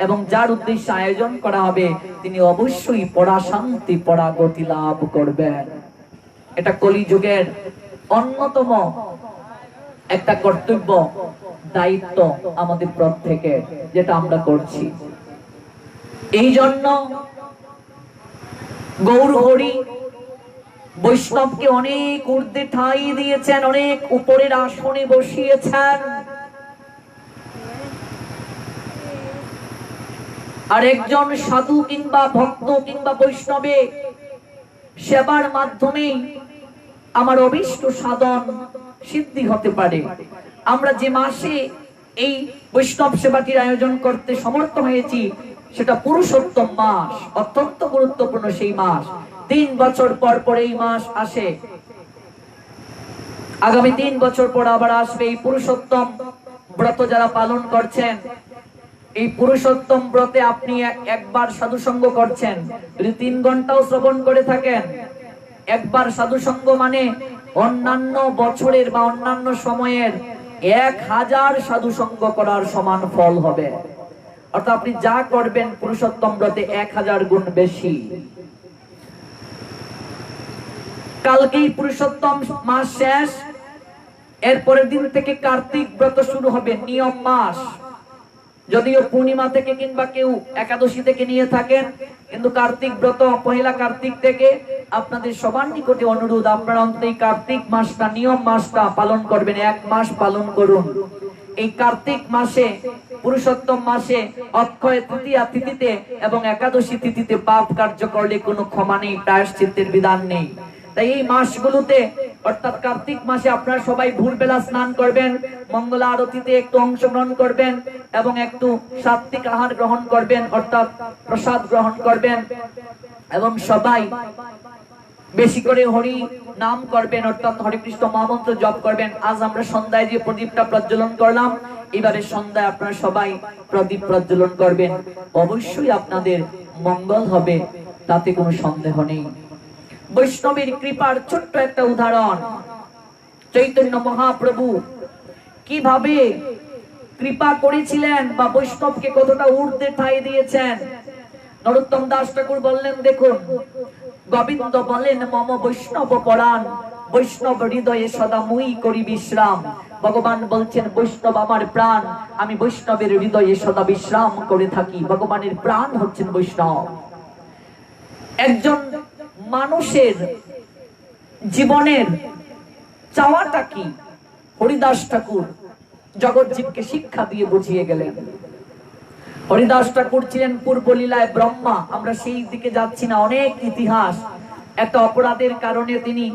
A: এবং যার উদ্দেশ্যে আয়োজন করা হবে, তিনি অবশ্যই পরা শান্তি পরা গতি লাভ করবেন। এটা কলিযুগের অন্যতম একটা কর্তব্য, দায়িত্ব আমাদের প্রত্যেকের, যেটা আমরা করছি। এই জন্য গৌর হরি বৈষ্ণবকে অনেক ঊর্ধ্বে ঠাঁই দিয়েছেন, অনেক উপরের আসনে বসিয়েছেন। আর একজন সাধু কিংবা ভক্ত কিংবা বৈষ্ণবে সেবার মাধ্যমে আমার অভীষ্ট সাধন সিদ্ধি হতে পারে। আমরা যে মাসে এই বৈষ্ণব সেবাটির আয়োজন করতে সমর্থ হয়েছি, সেটা পুরুষোত্তম মাস, অত্যন্ত গুরুত্বপূর্ণ সেই মাস। 3 বছর পর পর এই মাস আসে, আগামী 3 বছর পর আবার আসবে এই পুরুষোত্তম ব্রত। যারা পালন করছেন এই পুরুষোত্তম ব্রতে আপনি একবার সাধু সঙ্গ করছেন, যদি 3 ঘন্টাও শ্রবণ করে থাকেন, একবার সাধু সঙ্গ মানে অন্যান্য বছরের বা অন্যান্য সময়ের 1000 সাধু সঙ্গ করার সমান ফল হবে। অর্থাৎ আপনি যা করবেন পুরুষোত্তম ব্রতে 1000 গুণ বেশি। কালকেই পুরুষোত্তম মাস শেষ, এর পরের দিন থেকে কার্তিক ব্রত শুরু হবে, নিয়ম মাস। যদিও পূর্ণিমা থেকে কিংবা কেউ একাদশী থেকে নিয়ে থাকেন, কিন্তু কার্তিক ব্রত পহেলা কার্তিক থেকে। আপনাদের সবার নিকটে অনুরোধ, আপনারা অন্তত এই কার্তিক মাসটা, নিয়ম মাসটা পালন করবেন, 1 মাস পালন করুন। এই কার্তিক মাসে, পুরুষোত্তম মাসে অক্ষয় তৃতীয়া তিথিতে এবং একাদশী তিথিতে পাপ কার্য করলে কোনো ক্ষমা নেই, প্রায়শ্চিত্তের বিধান নেই। তাই এই মাসগুলোতে, অর্থাৎ কার্তিক মাসে আপনারা সবাই ভোরবেলা স্নান করবেন, মঙ্গলা আরতিতে একটু অংশগ্রহণ করবেন এবং একটু সাত্বিক আহার গ্রহণ করবেন, অর্থাৎ প্রসাদ গ্রহণ করবেন এবং সবাই বেশি করে হরি নাম করবেন, অর্থাৎ হরে কৃষ্ণ মহামন্ত্র জপ করবেন। আজ আমরা সন্ধ্যায় যে প্রদীপটা প্রজ্বলন করলাম, এবারে সন্ধ্যায় আপনারা সবাই প্রদীপ প্রজ্বলন করবেন, অবশ্যই আপনাদের মঙ্গল হবে, তাতে কোনো সন্দেহ নেই। বৈষ্ণবের কৃপার ছোট্ট একটা উদাহরণ, চৈতন্য মহাপ্রভু কিভাবে কৃপা করেছিলেন বা বৈষ্ণবকে কতটা ঊর্ধ্বে ঠাঁই দিয়েছেন। নরোত্তম দাস ঠাকুর বললেন, দেখুন, গোবিন্দ বলেন মম বৈষ্ণব পরাণ, বৈষ্ণব হৃদয়ে সদা মুই করি বিশ্রাম। ভগবান বলছেন বৈষ্ণব আমার প্রাণ, আমি বৈষ্ণবের হৃদয়ে সদা বিশ্রাম করে থাকি। ভগবানের প্রাণ হচ্ছেন বৈষ্ণব। একজন মানুষের জীবনের চাওয়াটা কি, হরিদাস ঠাকুর জগৎজীবকে শিক্ষা দিয়ে বুঝিয়ে গেলেন। হরিদাস ঠাকুর ছিলেন পূর্বলীলায় ব্রহ্মা, আমরা সেই দিকে যাচ্ছি না, অনেক ইতিহাস। একটা অপরাধের কারণে তিনি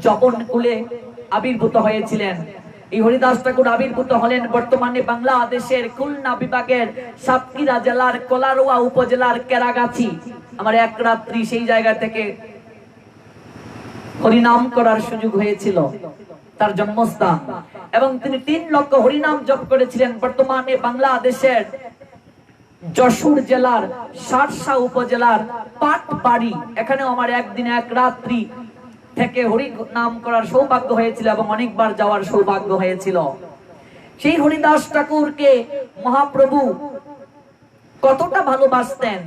A: যবন কুলে আবির্ভূত হয়েছিলেন এই হরিদাস ঠাকুর আবির্ভূত হলেন বর্তমানে বাংলাদেশের খুলনা বিভাগের সাতক্ষীরা জেলার কলারোয়া উপজেলার কেরাগাছি। আমার এক রাত্রি সেই জায়গা থেকে হরিনাম করার সুযোগ হয়েছিল, তার জন্মস্থান। এবং তিনি 3 লক্ষ হরিনাম জপ করেছিলেন। বর্তমানে বাংলাদেশের যশোর জেলার সারসা উপজেলার পাটবাড়ি, এখানেও আমার একদিন এক রাত্রি থেকে হরি নাম করার সৌভাগ্য হয়েছিল এবং অনেকবার যাওয়ার সৌভাগ্য হয়েছিল। সেই হরিদাস ঠাকুরকে মহাপ্রভু কতটা ভালোবাসতেন।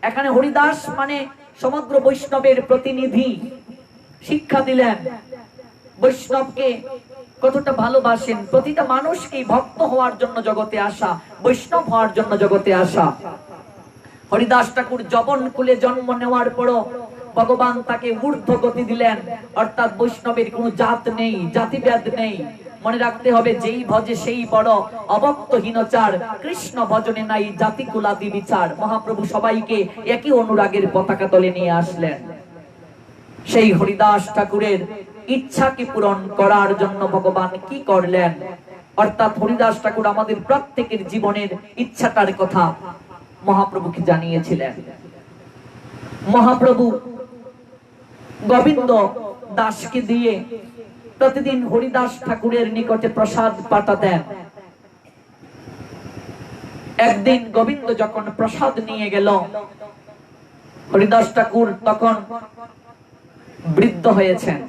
A: এখানে হরিদাস মানে সমগ্র বৈষ্ণবের প্রতিনিধি, শিক্ষা দিলেন বৈষ্ণবকে কতটা ভালোবাসেন, প্রতিটা মানুষকে ভক্ত হওয়ার জন্য জগতে আসা, বৈষ্ণব হওয়ার জন্য জগতে আসা। হরিদাস ঠাকুর যবন কুলে জন্ম নেওয়ার পরও ভগবান তাকে ঊর্ধ্ব গতি দিলেন, অর্থাৎ বৈষ্ণবের কোনো জাত নেই, জাতিভেদ নেই। মনে রাখতে হবে, যেই ভজে সেই বড়, অভক্তহীনচার, কৃষ্ণ ভজনে নাই জাতি কুলাদি বিচার। মহাপ্রভু সবাইকে একই অনুরাগের পতাকা তলে নিয়ে আসলেন। সেই হরিদাস ঠাকুরের ইচ্ছাকে পূরণ করার জন্য ভগবান কি করলেন, অর্থাৎ হরিদাস ঠাকুর আমাদের প্রত্যেকের জীবনের ইচ্ছাটার কথা মহাপ্রভুকে জানিয়েছিলেন। মহাপ্রভু গোবিন্দ দাসকে দিয়ে প্রতিদিন হরিদাস ঠাকুরের নিকটে প্রসাদ পাঠাতেন। একদিন গোবিন্দ যখন প্রসাদ নিয়ে গেল, হরিদাস ঠাকুর তখন বৃদ্ধ হয়েছেন,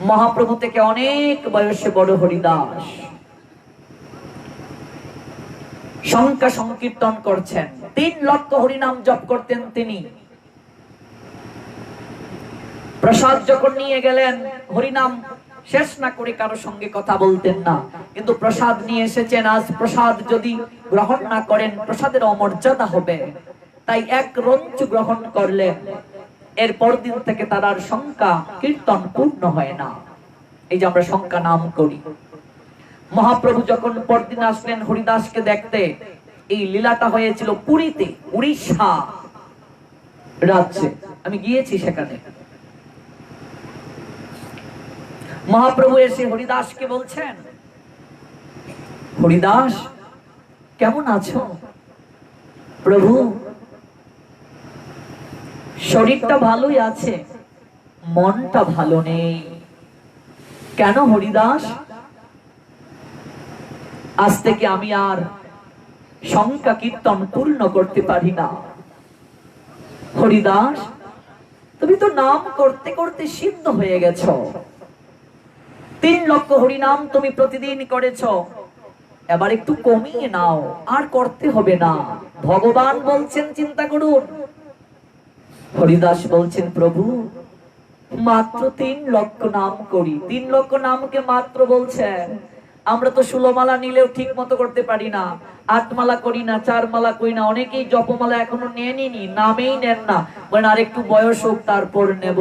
A: মহাপ্রভু থেকে অনেক বয়সে বড় হরিদাস, সংখ্যা সংকীর্তন করছেন, 3 লক্ষ হরিনাম জপ করতেন তিনি। প্রসাদ যখন নিয়ে গেলেন, হরিনাম শেষ না করে কারো সঙ্গে কথা বলতেন না, কিন্তু প্রসাদ নিয়ে এসেছেন, আজ প্রসাদ যদি গ্রহণ না করেন প্রসাদের অমর্যাদা হবে, তাই এক রঞ্চু গ্রহণ করলেন। এর পরদিন থেকে তার আর সংখ্যা কীর্তন পূর্ণ হয় না। এই যে আমরা সংখ্যা নাম করি। মহাপ্রভু যখন পরদিন আসলেন হরিদাসকে দেখতে, এই লীলাটা হয়েছিল পুরীতে, উড়িষ্যা রাজ্যে, আমি গিয়েছি সেখানে। মহাপ্রভু এসে হরিদাসকে বলছেন, হরিদাস কেমন আছো? প্রভু শরীরটা ভালোই আছে, মনটা ভালো নেই। কেন হরিদাস? আজ থেকে আমি আর সংখ্যা কীর্তন পূর্ণ করতে পারি না। হরিদাস তুমি তো নাম করতে করতে সিদ্ধ হয়ে গেছ, 3 লক্ষ হরিনাম তুমি প্রতিদিন করেছ, এবার একটু কমিয়ে নাও, আর করতে হবে না। ভগবান বলছেন চিন্তা করুন। হরিদাস বলছেন, প্রভু মাত্র 3 লক্ষ নাম করি। 3 লক্ষ নামকে মাত্র বলছেন, আমরা তো 16 মালা নিলেও ঠিক মতো করতে পারি না, 8 মালা করি না, 4 মালা করি না, অনেকেই জপমালা এখনো নেননি, নামেই নেন না, বলেন আর একটু বয়স হোক তারপর নেব।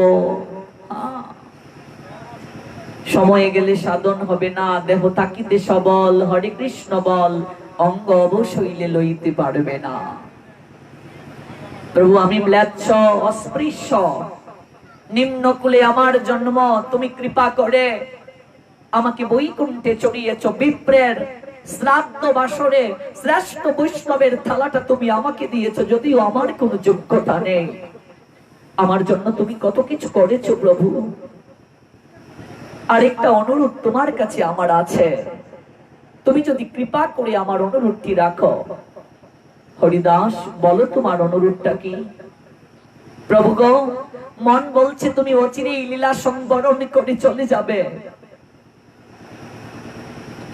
A: সময়ে গেলে সাধন হবে না, দেহ থাকিতে সবল, হরে কৃষ্ণ বল, অঙ্গ অবশৈলে লইতে পারবে না। প্রভু আমি ম্লেচ্ছ অস্পৃশ্য, নিম্নকুলে আমার জন্ম, তুমি কৃপা করে আমাকে বৈকুণ্ঠে চড়িয়েছ। বিপ্রের শ্রাদ্ধ বাসরে শ্রেষ্ঠ বৈষ্ণবের থালাটা তুমি আমাকে দিয়েছো, যদিও আমার কোনো যোগ্যতা নেই। আমার জন্য তুমি কত কিছু করেছো প্রভু। আরেকটা অনুরোধ তোমার কাছে আমার আছে, তুমি যদি কৃপা করে আমার অনুরোধটি রাখো। হরিদাস বলো তোমার অনুরোধটা কি? প্রভু গো, মন বলছে তুমি অচিরেই লীলা সংবরণ করে চলে যাবে।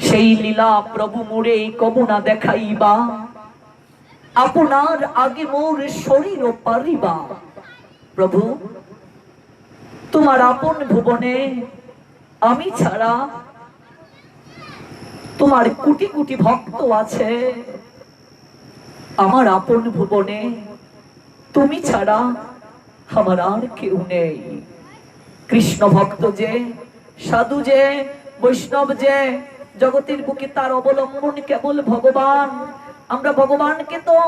A: সেই লীলা প্রভু মোরে কবু না দেখাইবা, আপনার আগে মোর শরীর পারিবা। প্রভু তোমার আপন ভুবনে আমি ছাড়া তোমার কোটি কোটি ভক্ত আছে, আমার আপন ভুবনে তুমি ছাড়া আমার আর কেউ নেই। কৃষ্ণ ভক্ত যে, সাধু যে, বৈষ্ণব যে, জগতের বুকে তার অবলম্বন কেবল ভগবান। আমরা ভগবানকে তো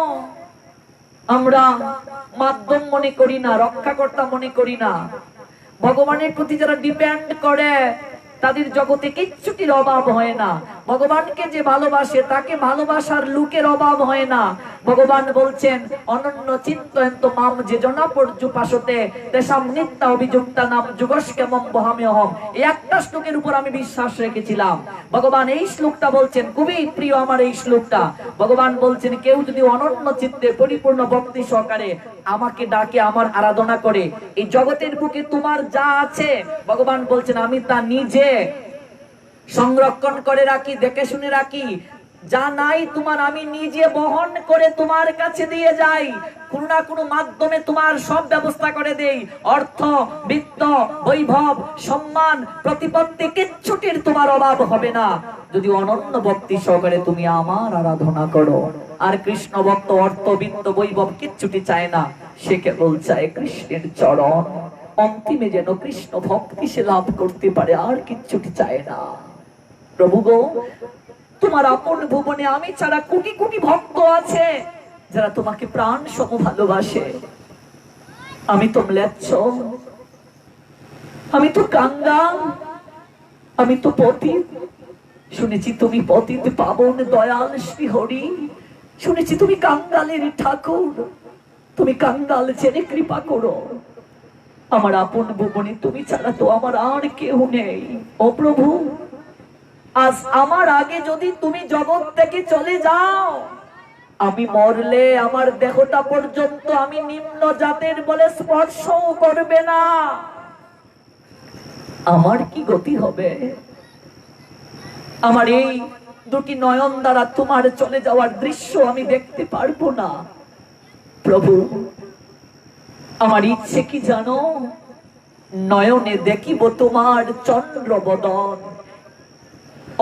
A: আমরা মাধ্যম মনে করি না, রক্ষাকর্তা মনে করি না। ভগবানের প্রতি যারা ডিপেন্ড করে তাদের জগতে কিচ্ছুটির অভাব হয় না। ভগবানকে যে ভালোবাসে তাকে ভালোবাসার লোকের অভাব হয় না। ভগবান বলছেন অনন্য চিন্তয়ন্ত মাম যে জনা পর্যুপাসতে তেষাম নিত্যা অভিযুক্তা নাম যুগস্কেমম বহাম্যহম। এই একটা শ্লোকের উপর আমি বিশ্বাস রেখেছিলাম। ভগবান এই শ্লোকটা বলছেন, খুবই প্রিয় আমার এই শ্লোকটা। ভগবান বলছেন কেউ যদি অনন্য চিত্তে পরিপূর্ণ ভক্তি সহকারে আমাকে ডাকে, আমার আরাধনা করে, এই জগতের বুকে তোমার যা আছে ভগবান বলছেন আমি তা নিজে সংরক্ষণ করে রাখি, দেখে শুনে রাখি। যা নাই তোমার আমি নিজে বহন করে তোমার কাছে দিয়ে যাই। কোনো না কোনো মাধ্যমে তোমার সব ব্যবস্থা করে দেই। অর্থ, বিত্ত, বৈভব, সম্মান, প্রতিপত্তি কিচ্ছুটির তোমার অভাব হবে না যদি অনন্য ভক্তি সহকারে তুমি আমার আরাধনা করো। আর কৃষ্ণ ভক্ত অর্থ, বিত্ত, বৈভব কিচ্ছুটি চায় না, সে কেবল চায় কৃষ্ণের চরণ। অন্তিমে যেন কৃষ্ণ ভক্তি সে লাভ করতে পারে, আর কিচ্ছুটি চায় না। প্রভু গো, তোমার আপন ভুবনে আমি ছাড়া কোটি কোটি ভক্ত আছে যারা তোমাকে প্রাণ সম ভালোবাসে। আমি তো ম্লেচ্ছ, আমি তো কাঙ্গাল, আমি তো পতিত। শুনেছি তুমি পতিত পাবন দয়াল শ্রী হরি। শুনেছি তুমি কাঙ্গালের ঠাকুর, তুমি কাঙ্গাল ছেড়ে কৃপা করো। আমার আপন ভুবনে তুমি ছাড়া তো আমার আর কেউ নেই। ও প্রভু, আজ আমার আগে যদি তুমি জগৎ থেকে চলে যাও, আমি মরলে আমার দেহটা পর্যন্ত আমি নিম্ন জাতের বলে স্পর্শও করবে না। আমার কি গতি হবে? আমার এই দুটি নয়ন দ্বারা তোমার চলে যাওয়ার দৃশ্য আমি দেখতে পারবো না। প্রভু, আমার ইচ্ছে কি জানো? নয়নে দেখিব তোমার চন্দ্রবদন।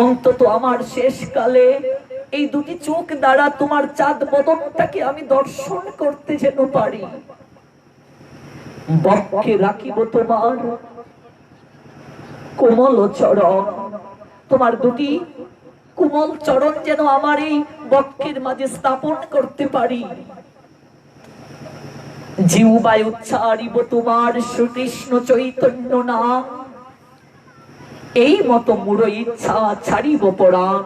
A: অন্তত আমার শেষ কালে এই দুটি চোখ দ্বারা তোমার চাঁদ বদনটাকে আমি দর্শন করতে যেন পারি। বক্ষে রাখিব তোমার কোমল চরণ। তোমার দুটি কোমল চরণ যেন আমার এই বক্ষের মাঝে স্থাপন করতে পারি। জিহ্বায় উচ্চারিব তোমার শ্রীকৃষ্ণ চৈতন্য নাম। এই মতো মূঢ় ইচ্ছা ছাড়িব পরাণ।